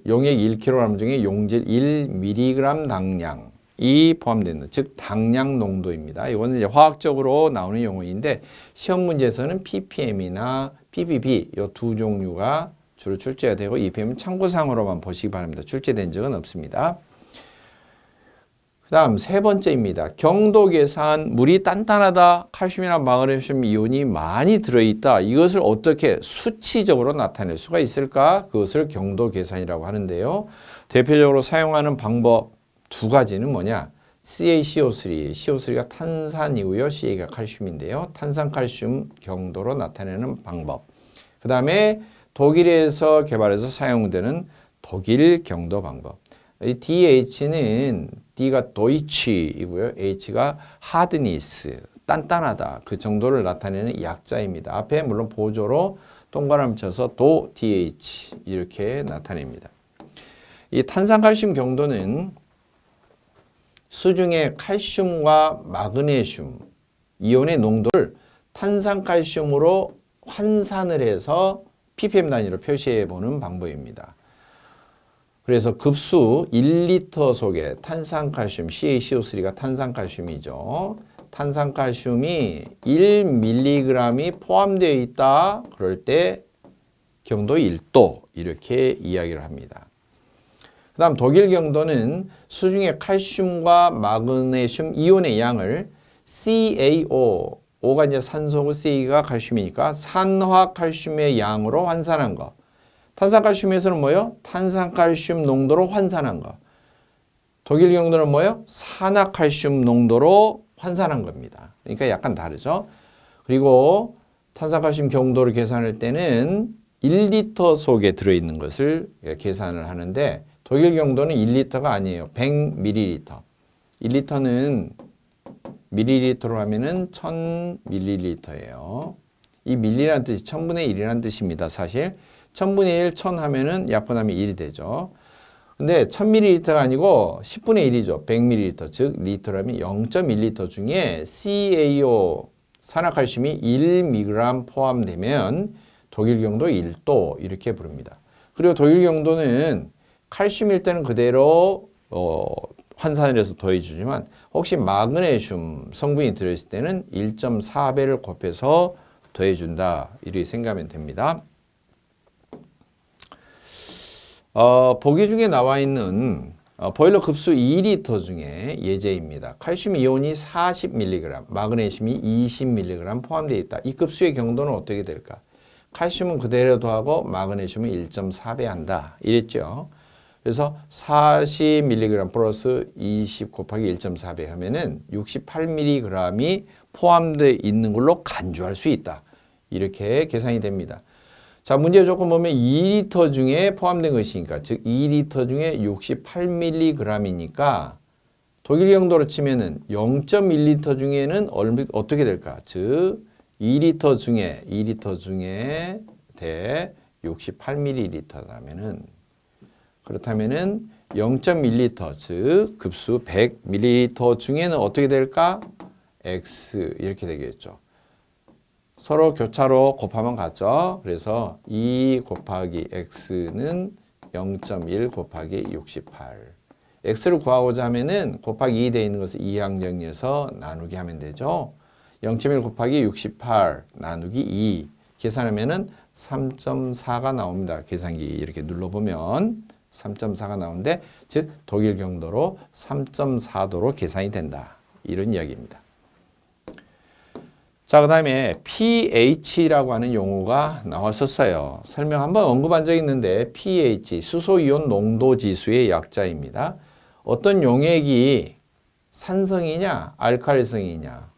1kg 중에 용질 1mg 당량이 포함되는, 즉 당량 농도입니다. 이거는 이제 화학적으로 나오는 용어인데 시험 문제에서는 ppm이나 ppb 이 두 종류가 주로 출제가 되고 EPM은 참고사항으로만 보시기 바랍니다. 출제된 적은 없습니다. 그 다음 세 번째입니다. 경도 계산, 물이 단단하다, 칼슘이나 마그네슘 이온이 많이 들어있다. 이것을 어떻게 수치적으로 나타낼 수가 있을까? 그것을 경도 계산이라고 하는데요. 대표적으로 사용하는 방법 두 가지는 뭐냐? CaCO3, CO3가 탄산이고요. Ca가 칼슘인데요. 탄산칼슘 경도로 나타내는 방법. 그 다음에 독일에서 개발해서 사용되는 독일 경도 방법. 이 DH는 D가 도이치이고요. H가 하드니스, 단단하다. 그 정도를 나타내는 약자입니다. 앞에 물론 보조로 동그라미 쳐서 도 DH 이렇게 나타냅니다. 이 탄산칼슘 경도는 수중의 칼슘과 마그네슘 이온의 농도를 탄산칼슘으로 환산을 해서 ppm 단위로 표시해 보는 방법입니다. 그래서 급수 1리터 속에 탄산칼슘, CaCO3가 탄산칼슘이죠. 탄산칼슘이 1mg이 포함되어 있다. 그럴 때 경도 1도 이렇게 이야기를 합니다. 그 다음 독일 경도는 수중의 칼슘과 마그네슘 이온의 양을 CaO, O가 이제 산소고 Ca가 칼슘이니까 산화칼슘의 양으로 환산한 거. 탄산칼슘에서는 뭐예요? 탄산칼슘 농도로 환산한 거. 독일 경도는 뭐예요? 산화칼슘 농도로 환산한 겁니다. 그러니까 약간 다르죠. 그리고 탄산칼슘 경도를 계산할 때는 1리터 속에 들어있는 것을 계산을 하는데 독일 경도는 1리터가 아니에요. 100ml. 1리터는 밀리리터로 하면은 1000ml예요. 이 밀리라는 뜻이 1000분의 1이라는 뜻입니다. 사실 1000분의 1, 1000 하면은 약분하면 1이 되죠. 근데 1000ml가 아니고 10분의 1이죠. 100ml, 즉 리터라면 0.1리터 중에 CaO, 산화칼슘이 1mg 포함되면 독일 경도 1도 이렇게 부릅니다. 그리고 독일 경도는 칼슘일 때는 그대로 환산을 해서 더해주지만 혹시 마그네슘 성분이 들어있을 때는 1.4배를 곱해서 더해준다. 이렇게 생각하면 됩니다. 보기 중에 나와 있는 보일러 급수 2리터 중에 예제입니다. 칼슘 이온이 40mg, 마그네슘이 20mg 포함되어 있다. 이 급수의 경도는 어떻게 될까? 칼슘은 그대로 더하고 마그네슘은 1.4배 한다. 이랬죠. 그래서 40mg 플러스 20 곱하기 1.4배 하면은 68mg이 포함되어 있는 걸로 간주할 수 있다. 이렇게 계산이 됩니다. 자, 문제 조건 보면 2리터 중에 포함된 것이니까, 즉 2리터 중에 68mg이니까 독일 경도로 치면은 0.1리터 중에는 어떻게 될까? 즉 2리터 중에 대 68ml라면은 그렇다면은 0.1리터, 즉 급수 100ml 중에는 어떻게 될까? X 이렇게 되겠죠. 서로 교차로 곱하면 같죠. 그래서 2 곱하기 X는 0.1 곱하기 68. X를 구하고자 하면은 곱하기 2 되어 있는 것을 이항정리해서 나누기 하면 되죠. 0.1 곱하기 68 나누기 2 계산하면은 3.4가 나옵니다. 계산기 이렇게 눌러보면 3.4가 나오는데, 즉 독일 경도로 3.4도로 계산이 된다. 이런 이야기입니다. 자, 그 다음에 pH라고 하는 용어가 나왔었어요. 설명 한번 언급한 적이 있는데 pH, 수소이온 농도지수의 약자입니다. 어떤 용액이 산성이냐 알칼리성이냐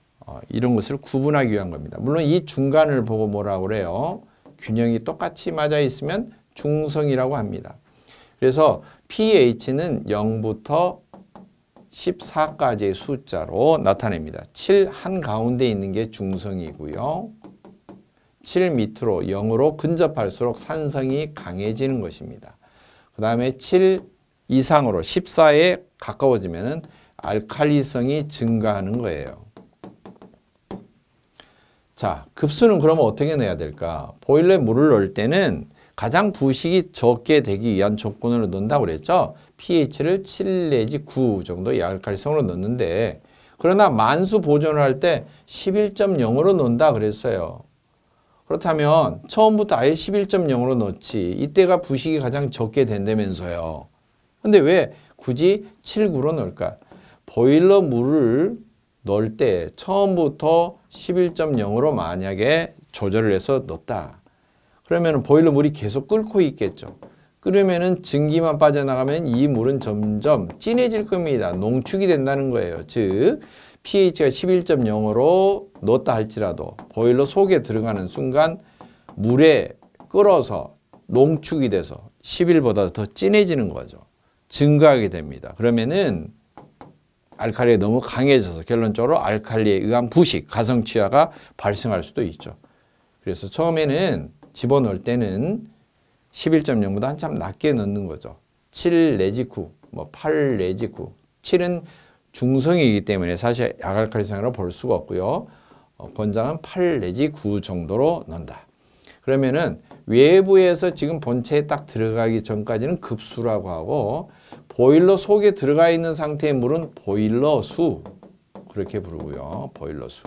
이런 것을 구분하기 위한 겁니다. 물론 이 중간을 보고 뭐라고 그래요? 균형이 똑같이 맞아 있으면 중성이라고 합니다. 그래서 pH는 0부터 14까지의 숫자로 나타냅니다. 7 한가운데 있는 게 중성이고요. 7 밑으로 0으로 근접할수록 산성이 강해지는 것입니다. 그 다음에 7 이상으로 14에 가까워지면 알칼리성이 증가하는 거예요. 자, 급수는 그러면 어떻게 내야 될까? 보일러에 물을 넣을 때는 가장 부식이 적게 되기 위한 조건으로 넣는다고 그랬죠. pH를 7 내지 9 정도의 알칼리성으로 넣는데, 그러나 만수 보존을 할 때 11.0으로 넣는다 그랬어요. 그렇다면 처음부터 아예 11.0으로 넣지. 이때가 부식이 가장 적게 된다면서요. 근데 왜 굳이 7, 9로 넣을까? 보일러 물을 넣을 때 처음부터 11.0으로 만약에 조절을 해서 넣었다. 그러면 보일러 물이 계속 끓고 있겠죠. 끓으면은 증기만 빠져나가면 이 물은 점점 진해질 겁니다. 농축이 된다는 거예요. 즉 pH가 11.0으로 넣었다 할지라도 보일러 속에 들어가는 순간 물에 끓어서 농축이 돼서 11보다 더 진해지는 거죠. 증가하게 됩니다. 그러면은 알칼리가 너무 강해져서 결론적으로 알칼리에 의한 부식, 가성취화가 발생할 수도 있죠. 그래서 처음에는 집어넣을 때는 11.0보다 한참 낮게 넣는 거죠. 7 내지 9, 뭐 8 내지 9. 7은 중성이기 때문에 사실 약알칼리성이라고 볼 수가 없고요. 권장은 8 내지 9 정도로 넣는다. 그러면은 외부에서 지금 본체에 딱 들어가기 전까지는 급수라고 하고 보일러 속에 들어가 있는 상태의 물은 보일러 수 그렇게 부르고요. 보일러 수.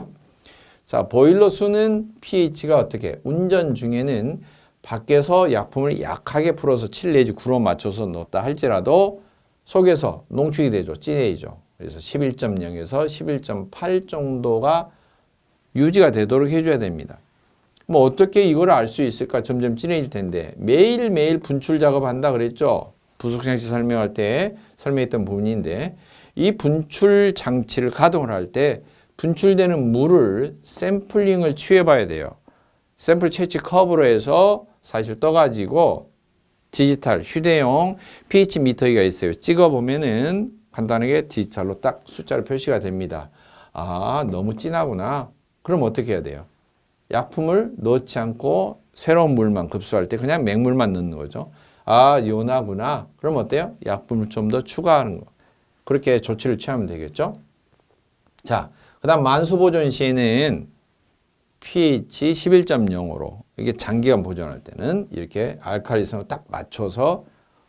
자, 보일러 수는 pH가 어떻게? 운전 중에는 밖에서 약품을 약하게 풀어서 7 내지 9로 맞춰서 넣었다 할지라도 속에서 농축이 되죠. 진해지죠. 그래서 11.0에서 11.8 정도가 유지가 되도록 해줘야 됩니다. 뭐 어떻게 이걸 알 수 있을까? 점점 진해질 텐데 매일매일 분출 작업한다 그랬죠? 부속장치 설명할 때 설명했던 부분인데 이 분출 장치를 가동을 할 때 분출되는 물을 샘플링을 취해 봐야 돼요. 샘플 채취 커브로 해서 사실 떠가지고 디지털 휴대용 pH 미터기가 있어요. 찍어보면은 간단하게 디지털로 딱 숫자로 표시가 됩니다. 아, 너무 진하구나. 그럼 어떻게 해야 돼요? 약품을 넣지 않고 새로운 물만 급수할 때 그냥 맹물만 넣는 거죠. 아, 요나구나. 그럼 어때요? 약품을 좀 더 추가하는 거. 그렇게 조치를 취하면 되겠죠. 자, 그 다음 만수보존 시에는 pH 11.0으로 이게 장기간 보존할 때는 이렇게 알칼리성을 딱 맞춰서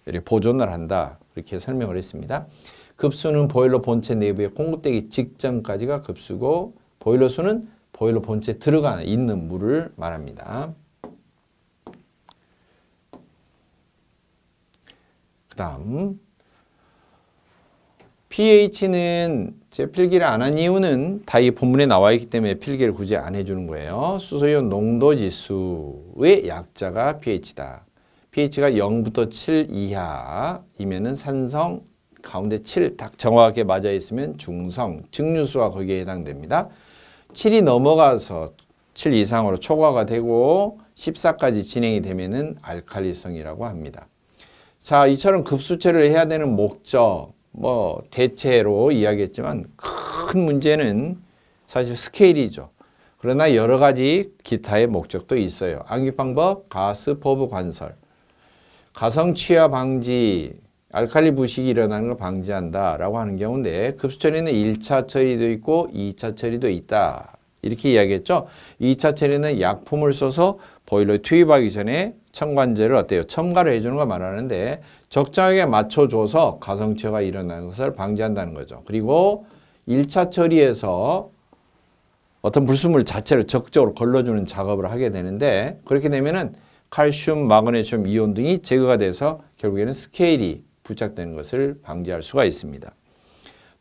이렇게 보존을 한다. 그렇게 설명을 했습니다. 급수는 보일러 본체 내부에 공급되기 직전까지가 급수고 보일러 수는 보일러 본체에 들어가 있는 물을 말합니다. 그 다음 pH는 제 필기를 안 한 이유는 다 이 본문에 나와 있기 때문에 필기를 굳이 안 해주는 거예요. 수소이온 농도지수의 약자가 pH다. pH가 0부터 7 이하이면은 산성, 가운데 7 딱 정확하게 맞아 있으면 중성, 증류수가 거기에 해당됩니다. 7이 넘어가서 7 이상으로 초과가 되고 14까지 진행이 되면은 알칼리성이라고 합니다. 자, 이처럼 급수체를 해야 되는 목적, 뭐 대체로 이야기했지만 큰 문제는 사실 스케일이죠. 그러나 여러 가지 기타의 목적도 있어요. 암기 방법, 가스 포부 관설, 가성 취하 방지, 알칼리 부식이 일어나는 걸 방지한다라고 하는 경우인데 급수처리는 1차 처리도 있고 2차 처리도 있다. 이렇게 이야기했죠. 2차 처리는 약품을 써서 보일러에 투입하기 전에 첨관제를 어때요? 첨가를 해주는 걸 말하는데 적정하게 맞춰줘서 가성취가 일어나는 것을 방지한다는 거죠. 그리고 1차 처리에서 어떤 불순물 자체를 적극적으로 걸러주는 작업을 하게 되는데 그렇게 되면은 칼슘, 마그네슘, 이온 등이 제거가 돼서 결국에는 스케일이 부착되는 것을 방지할 수가 있습니다.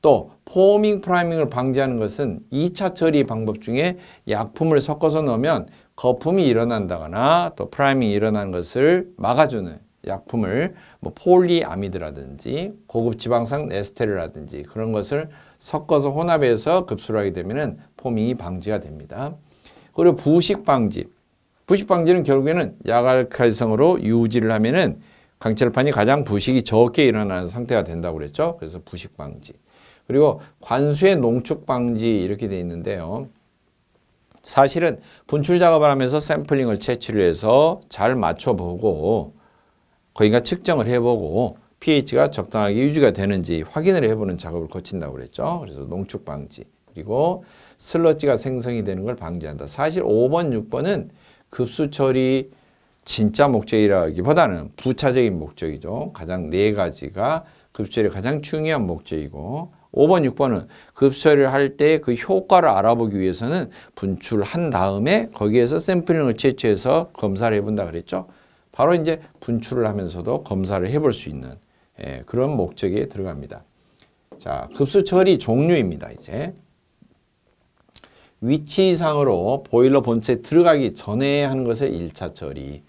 또 포밍, 프라이밍을 방지하는 것은 2차 처리 방법 중에 약품을 섞어서 넣으면 거품이 일어난다거나 또 프라이밍이 일어나는 것을 막아주는 약품을 뭐 폴리아미드라든지 고급 지방산 에스테르라든지 그런 것을 섞어서 혼합해서 급수를 하게 되면 포밍이 방지가 됩니다. 그리고 부식 방지. 부식 방지는 결국에는 약알칼리성으로 유지를 하면은 강철판이 가장 부식이 적게 일어나는 상태가 된다고 그랬죠. 그래서 부식 방지. 그리고 관수의 농축 방지 이렇게 돼 있는데요. 사실은 분출 작업을 하면서 샘플링을 채취를 해서 잘 맞춰보고 거기가 측정을 해보고 pH가 적당하게 유지가 되는지 확인을 해보는 작업을 거친다고 그랬죠. 그래서 농축 방지. 그리고 슬러지가 생성이 되는 걸 방지한다. 사실 5번, 6번은 급수 처리 진짜 목적이라기보다는 부차적인 목적이죠. 가장 네 가지가 급수 처리의 가장 중요한 목적이고 5번, 6번은 급수 처리를 할 때 그 효과를 알아보기 위해서는 분출한 다음에 거기에서 샘플링을 채취해서 검사를 해본다 그랬죠. 바로 이제 분출을 하면서도 검사를 해볼 수 있는 그런 목적에 들어갑니다. 자, 급수 처리 종류입니다. 이제 위치상으로 보일러 본체에 들어가기 전에 하는 것을 1차 처리,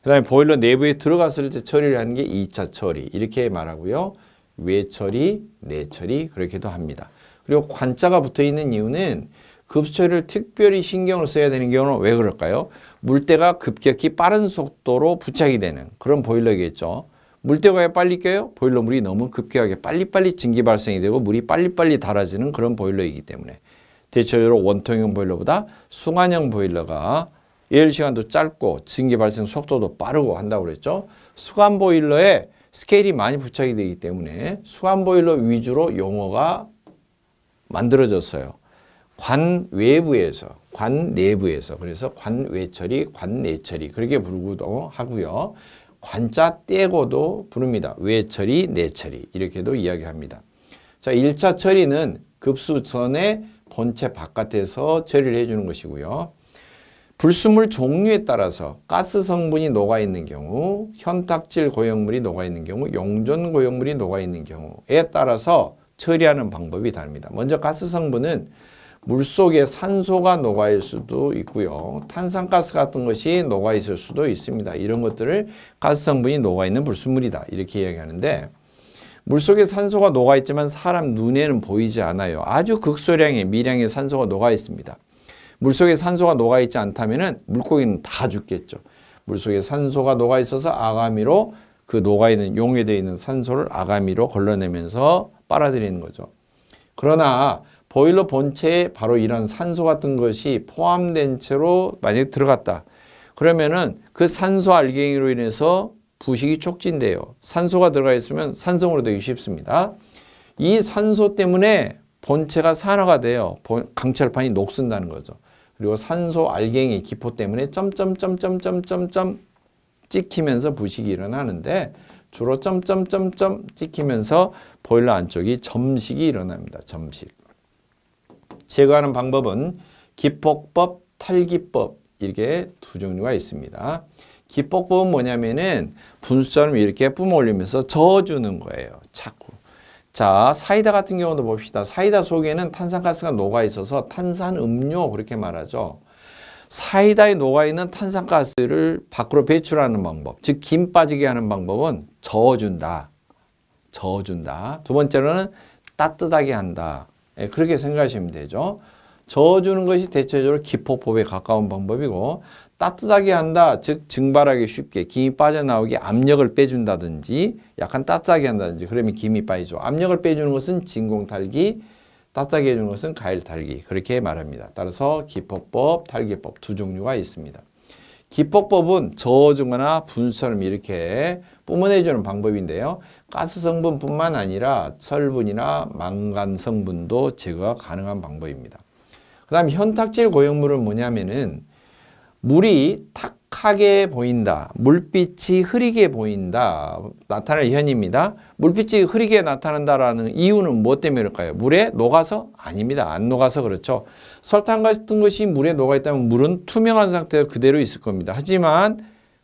그 다음에 보일러 내부에 들어갔을 때 처리를 하는 게 2차 처리 이렇게 말하고요. 외처리, 내처리 그렇게도 합니다. 그리고 관자가 붙어있는 이유는 급수처리를 특별히 신경을 써야 되는 경우는 왜 그럴까요? 물때가 급격히 빠른 속도로 부착이 되는 그런 보일러겠죠. 물때가 왜 빨리 껴요? 보일러 물이 너무 급격하게 빨리빨리 증기 발생이 되고 물이 빨리빨리 닳아지는 그런 보일러이기 때문에 대체적으로 원통형 보일러보다 순환형 보일러가 예열 시간도 짧고 증기 발생 속도도 빠르고 한다고 그랬죠. 수관 보일러의 스케일이 많이 부착이 되기 때문에 수압 보일러 위주로 용어가 만들어졌어요. 관 외부에서, 관 내부에서. 그래서 관 외처리, 관 내처리 그렇게 부르기도 하고요. 관자 떼고도 부릅니다. 외처리, 내처리 이렇게도 이야기합니다. 자, 1차 처리는 급수 전에 본체 바깥에서 처리를 해주는 것이고요. 불순물 종류에 따라서 가스 성분이 녹아있는 경우, 현탁질 고형물이 녹아있는 경우, 용존 고형물이 녹아있는 경우에 따라서 처리하는 방법이 다릅니다. 먼저 가스 성분은 물속에 산소가 녹아있을 수도 있고요. 탄산가스 같은 것이 녹아있을 수도 있습니다. 이런 것들을 가스 성분이 녹아있는 불순물이다 이렇게 이야기하는데, 물속에 산소가 녹아있지만 사람 눈에는 보이지 않아요. 아주 극소량의 미량의 산소가 녹아있습니다. 물속에 산소가 녹아있지 않다면 물고기는 다 죽겠죠. 물속에 산소가 녹아있어서 아가미로 그 녹아있는 용해되어 있는 산소를 아가미로 걸러내면서 빨아들이는 거죠. 그러나 보일러 본체에 바로 이런 산소 같은 것이 포함된 채로 만약에 들어갔다. 그러면은 그 산소 알갱이로 인해서 부식이 촉진돼요. 산소가 들어가 있으면 산성으로 되기 쉽습니다. 이 산소 때문에 본체가 산화가 돼요. 강철판이 녹슨다는 거죠. 그리고 산소 알갱이 기포 때문에 점점점점점점점 찍히면서 부식이 일어나는데, 주로 점점점점 찍히면서 보일러 안쪽이 점식이 일어납니다. 점식. 제거하는 방법은 기폭법, 탈기법 이렇게 두 종류가 있습니다. 기폭법은 뭐냐면은 분수처럼 이렇게 뿜어 올리면서 저어주는 거예요. 자꾸. 자, 사이다 같은 경우도 봅시다. 사이다 속에는 탄산가스가 녹아 있어서 탄산음료 그렇게 말하죠. 사이다에 녹아있는 탄산가스를 밖으로 배출하는 방법, 즉 김 빠지게 하는 방법은 저어준다. 저어준다. 두 번째로는 따뜻하게 한다. 그렇게 생각하시면 되죠. 저어주는 것이 대체적으로 기폭법에 가까운 방법이고, 따뜻하게 한다, 즉 증발하기 쉽게 김이 빠져나오게 압력을 빼준다든지 약간 따뜻하게 한다든지 그러면 김이 빠지죠. 압력을 빼주는 것은 진공탈기, 따뜻하게 해주는 것은 가열탈기 그렇게 말합니다. 따라서 기폭법, 탈기법 두 종류가 있습니다. 기폭법은 저어주거나 분수처럼 이렇게 뿜어내주는 방법인데요. 가스 성분뿐만 아니라 철분이나 망간 성분도 제거가 가능한 방법입니다. 그 다음 현탁질 고형물은 뭐냐면은 물이 탁하게 보인다. 물빛이 흐리게 보인다. 나타날 현입니다. 물빛이 흐리게 나타난다라는 이유는 무엇 때문일까요? 물에 녹아서? 아닙니다. 안 녹아서 그렇죠. 설탕 같은 것이 물에 녹아있다면 물은 투명한 상태로 그대로 있을 겁니다. 하지만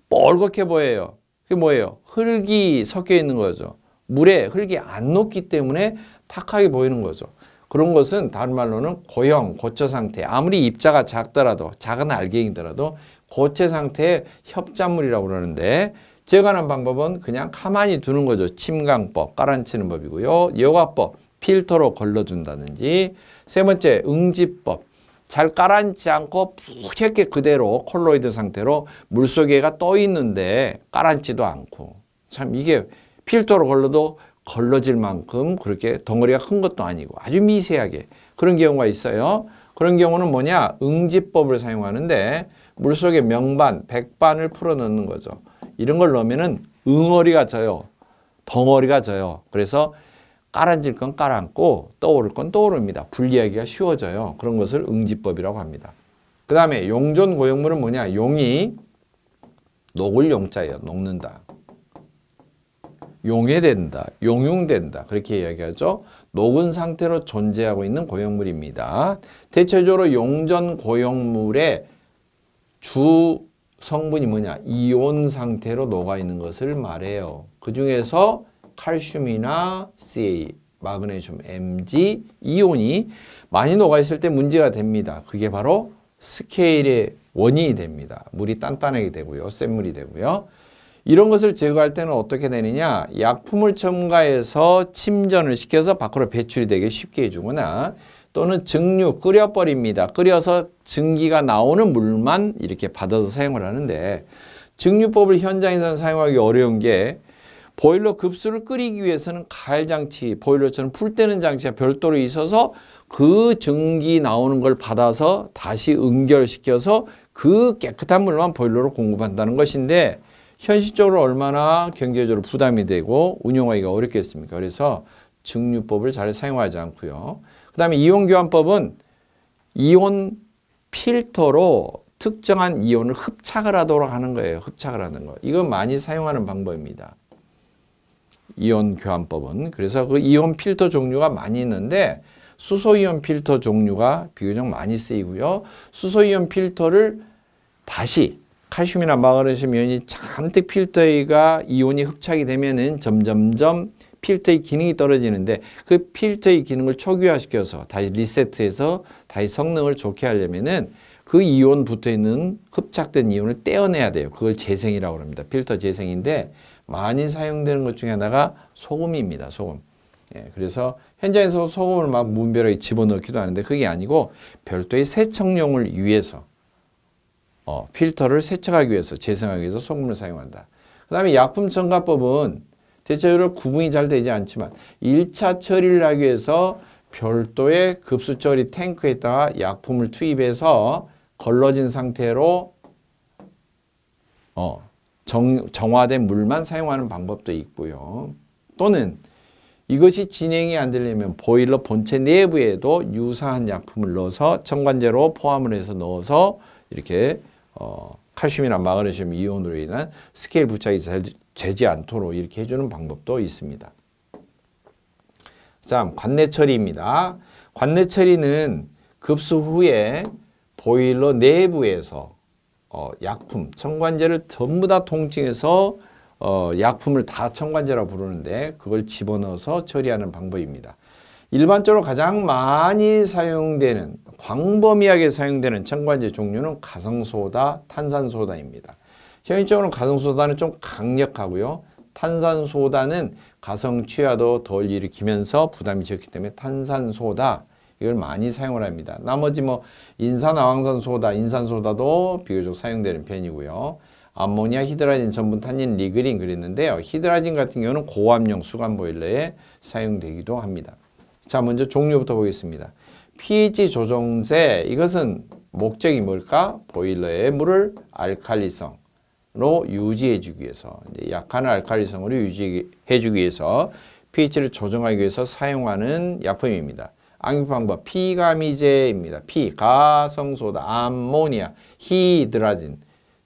뻘겋게 보여요. 그게 뭐예요? 흙이 섞여 있는 거죠. 물에 흙이 안 녹기 때문에 탁하게 보이는 거죠. 그런 것은 다른 말로는 고형, 고체 상태, 아무리 입자가 작더라도, 작은 알갱이더라도 고체 상태의 협작물이라고 그러는데, 제거하는 방법은 그냥 가만히 두는 거죠. 침강법, 깔아치는 법이고요. 여과법, 필터로 걸러준다든지. 세 번째, 응집법. 잘 깔아앉지 않고 푹하게 그대로 콜로이드 상태로 물속에가 떠 있는데 깔아앉지도 않고. 참 이게 필터로 걸러도 걸러질 만큼 그렇게 덩어리가 큰 것도 아니고 아주 미세하게 그런 경우가 있어요. 그런 경우는 뭐냐? 응집법을 사용하는데 물속에 명반, 백반을 풀어 넣는 거죠. 이런 걸 넣으면은 응어리가 져요. 덩어리가 져요. 그래서 깔아앉을 건 깔아앉고 떠오를 건 떠오릅니다. 분리하기가 쉬워져요. 그런 것을 응집법이라고 합니다. 그 다음에 용존 고형물은 뭐냐? 용이 녹을 용자예요. 녹는다. 용해된다, 용융된다 그렇게 이야기하죠. 녹은 상태로 존재하고 있는 고형물입니다. 대체적으로 용전 고형물의 주 성분이 뭐냐? 이온 상태로 녹아 있는 것을 말해요. 그 중에서 칼슘이나 CA, 마그네슘, Mg, 이온이 많이 녹아 있을 때 문제가 됩니다. 그게 바로 스케일의 원인이 됩니다. 물이 단단하게 되고요. 센 물이 되고요. 이런 것을 제거할 때는 어떻게 되느냐? 약품을 첨가해서 침전을 시켜서 밖으로 배출이 되게 쉽게 해주거나, 또는 증류 끓여버립니다. 끓여서 증기가 나오는 물만 이렇게 받아서 사용을 하는데, 증류법을 현장에서는 사용하기 어려운 게 보일러 급수를 끓이기 위해서는 가열장치, 보일러처럼 풀 떼는 장치가 별도로 있어서 그 증기 나오는 걸 받아서 다시 응결시켜서 그 깨끗한 물만 보일러로 공급한다는 것인데, 현실적으로 얼마나 경제적으로 부담이 되고 운용하기가 어렵겠습니까? 그래서 증류법을 잘 사용하지 않고요. 그 다음에 이온교환법은 이온 필터로 특정한 이온을 흡착을 하도록 하는 거예요. 흡착을 하는 거. 이건 많이 사용하는 방법입니다. 이온 교환법은. 그래서 그 이온 필터 종류가 많이 있는데 수소이온 필터 종류가 비교적 많이 쓰이고요. 수소이온 필터를 다시 칼슘이나 마그네슘 이온이 잔뜩 필터가 이온이 흡착이 되면은 점점점 필터의 기능이 떨어지는데 그 필터의 기능을 초기화시켜서 다시 리세트해서 다시 성능을 좋게 하려면은 그 이온 붙어 있는 흡착된 이온을 떼어내야 돼요. 그걸 재생이라고 합니다. 필터 재생인데 많이 사용되는 것 중에 하나가 소금입니다. 소금. 예, 그래서 현장에서 소금을 막 무분별하게 집어넣기도 하는데 그게 아니고 별도의 세척용을 위해서 필터를 세척하기 위해서 재생하기 위해서 소금을 사용한다. 그 다음에 약품 첨가법은 대체적으로 구분이 잘 되지 않지만 1차 처리를 하기 위해서 별도의 급수 처리 탱크에다가 약품을 투입해서 걸러진 상태로 정화된 물만 사용하는 방법도 있고요. 또는 이것이 진행이 안 되려면 보일러 본체 내부에도 유사한 약품을 넣어서 첨관제로 포함을 해서 넣어서 이렇게 칼슘이나 마그네슘 이온으로 인한 스케일 부착이 되지 않도록 이렇게 해주는 방법도 있습니다. 자, 관내 처리입니다. 관내 처리는 급수 후에 보일러 내부에서 약품, 첨관제를 전부 다 통칭해서 약품을 다 첨관제라고 부르는데 그걸 집어넣어서 처리하는 방법입니다. 일반적으로 가장 많이 사용되는 광범위하게 사용되는 첨관제 종류는 가성소다, 탄산소다입니다. 현실적으로 가성소다는 좀 강력하고요. 탄산소다는 가성 취하도 덜 일으키면서 부담이 적기 때문에 탄산소다 이걸 많이 사용을 합니다. 나머지 뭐 인산화황산소다, 인산소다도 비교적 사용되는 편이고요. 암모니아, 히드라진, 전분, 탄닌, 리그린 그랬는데요. 히드라진 같은 경우는 고압용 수간 보일러에 사용되기도 합니다. 자, 먼저 종류부터 보겠습니다. pH 조정제, 이것은 목적이 뭘까? 보일러의 물을 알칼리성으로 유지해주기 위해서, 약한 알칼리성으로 유지해주기 위해서 pH를 조정하기 위해서 사용하는 약품입니다. 암기 방법, 피가미제입니다. 피, 가성소다, 암모니아, 히드라진,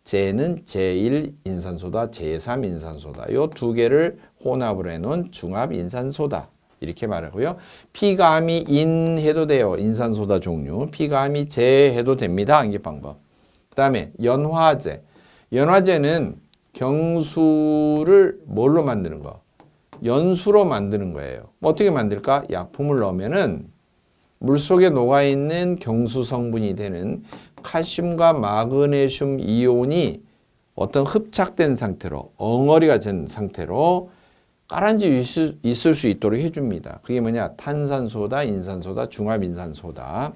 제는 제1인산소다, 제3인산소다. 이 두 개를 혼합을 해놓은 중합인산소다. 이렇게 말하고요. 피가미인 해도 돼요. 인산소다 종류. 피가미제 해도 됩니다. 암기 방법. 그 다음에 연화제. 연화제는 경수를 뭘로 만드는 거? 연수로 만드는 거예요. 어떻게 만들까? 약품을 넣으면은 물속에 녹아있는 경수 성분이 되는 칼슘과 마그네슘 이온이 어떤 흡착된 상태로 엉어리가 된 상태로 가라앉아 있을 수 있도록 해줍니다. 그게 뭐냐? 탄산소다, 인산소다, 중합인산소다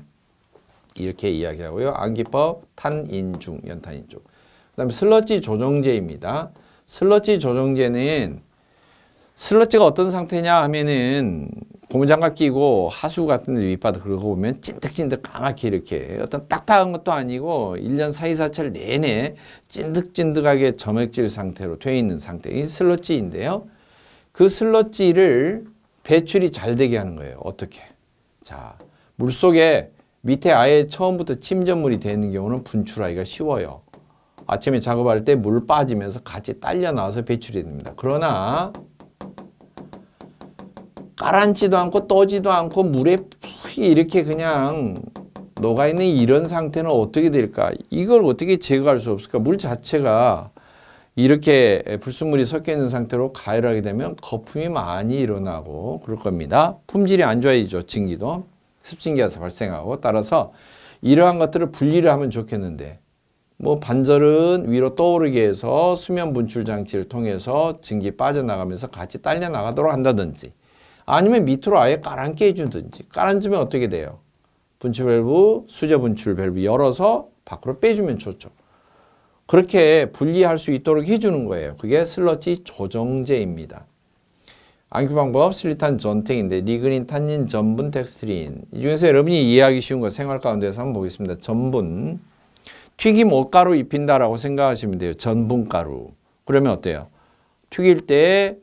이렇게 이야기하고요. 암기법 탄인중, 연탄인중. 그 다음에 슬러지 조정제입니다. 슬러지 조정제는 슬러지가 어떤 상태냐 하면은 고무장갑 끼고 하수 같은 데 밑바닥 그러고 보면 찐득찐득 까맣게 이렇게 어떤 딱딱한 것도 아니고 1년 사이사철 내내 찐득찐득하게 점액질 상태로 되어 있는 상태. 이 슬러지인데요. 그 슬러지를 배출이 잘 되게 하는 거예요. 어떻게? 자, 물속에 밑에 아예 처음부터 침전물이 되어 있는 경우는 분출하기가 쉬워요. 아침에 작업할 때 물 빠지면서 같이 딸려 나와서 배출이 됩니다. 그러나 가라앉지도 않고 떠지도 않고 물에 푹 이렇게 그냥 녹아있는 이런 상태는 어떻게 될까? 이걸 어떻게 제거할 수 없을까? 물 자체가 이렇게 불순물이 섞여 있는 상태로 가열하게 되면 거품이 많이 일어나고 그럴 겁니다. 품질이 안 좋아지죠. 증기도. 습진기가 발생하고 따라서 이러한 것들을 분리를 하면 좋겠는데 뭐 반절은 위로 떠오르게 해서 수면 분출 장치를 통해서 증기 빠져나가면서 같이 딸려 나가도록 한다든지 아니면 밑으로 아예 깔아앉게 해주든지 깔아앉으면 어떻게 돼요? 분출 밸브, 수저 분출 밸브 열어서 밖으로 빼주면 좋죠. 그렇게 분리할 수 있도록 해주는 거예요. 그게 슬러지 조정제입니다. 암기 방법 슬리탄 전택인데 리그닌, 탄닌, 전분, 덱스트린 이 중에서 여러분이 이해하기 쉬운 거 생활 가운데서 한번 보겠습니다. 전분, 튀김 옷가루 입힌다라고 생각하시면 돼요. 전분가루. 그러면 어때요? 튀길 때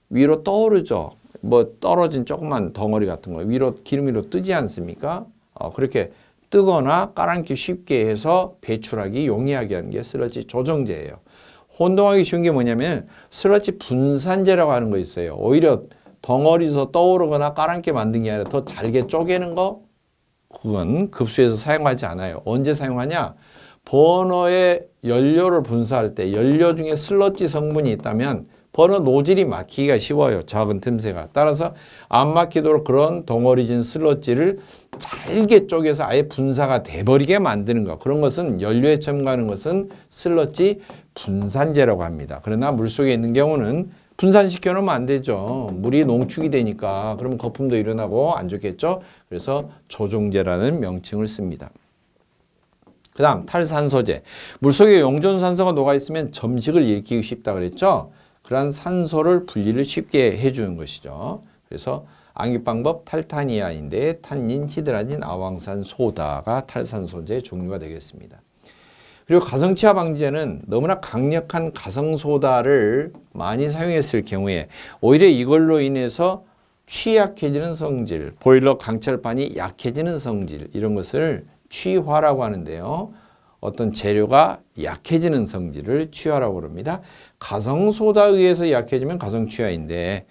위로 떠오르죠. 뭐 떨어진 조그만 덩어리 같은 거 위로 기름 위로 뜨지 않습니까? 그렇게 뜨거나 깔아앉기 쉽게 해서 배출하기 용이하게 하는 게 슬러지 조정제예요. 혼동하기 쉬운 게 뭐냐면 슬러지 분산제라고 하는 거 있어요. 오히려 덩어리에서 떠오르거나 깔아앉게 만든 게 아니라 더 잘게 쪼개는 거, 그건 급수에서 사용하지 않아요. 언제 사용하냐? 버너에 연료를 분사할 때 연료 중에 슬러지 성분이 있다면 버너 노즐이 막히기가 쉬워요. 작은 틈새가. 따라서 안 막히도록 그런 덩어리진 슬러지를 잘게 쪼개서 아예 분사가 돼버리게 만드는 거. 그런 것은 연료에 첨가하는 것은 슬러지 분산제라고 합니다. 그러나 물속에 있는 경우는 분산시켜 놓으면 안 되죠. 물이 농축이 되니까 그러면 거품도 일어나고 안 좋겠죠. 그래서 조종제라는 명칭을 씁니다. 그 다음 탈산소제. 물속에 용존산소가 녹아있으면 점식을 일으키기 쉽다 그랬죠. 그러한 산소를 분리를 쉽게 해주는 것이죠. 그래서 암기방법 탈타니아인데 탄닌, 히드라진, 아황산, 소다가 탈산소제 종류가 되겠습니다. 그리고 가성취화 방지제는 너무나 강력한 가성소다를 많이 사용했을 경우에 오히려 이걸로 인해서 취약해지는 성질, 보일러 강철판이 약해지는 성질, 이런 것을 취화라고 하는데요. 어떤 재료가 약해지는 성질을 취화라고 합니다. 가성소다에 의해서 약해지면 가성취화인데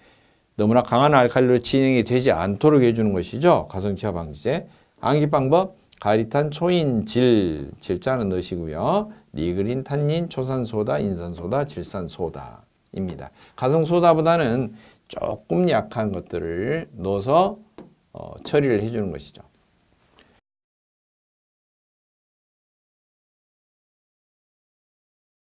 너무나 강한 알칼리로 진행이 되지 않도록 해주는 것이죠. 가성취화 방지제. 암기방법 가리탄, 초인, 질, 질자는 넣으시고요. 리그린, 탄닌, 초산소다, 인산소다, 질산소다입니다. 가성소다보다는 조금 약한 것들을 넣어서 처리를 해주는 것이죠.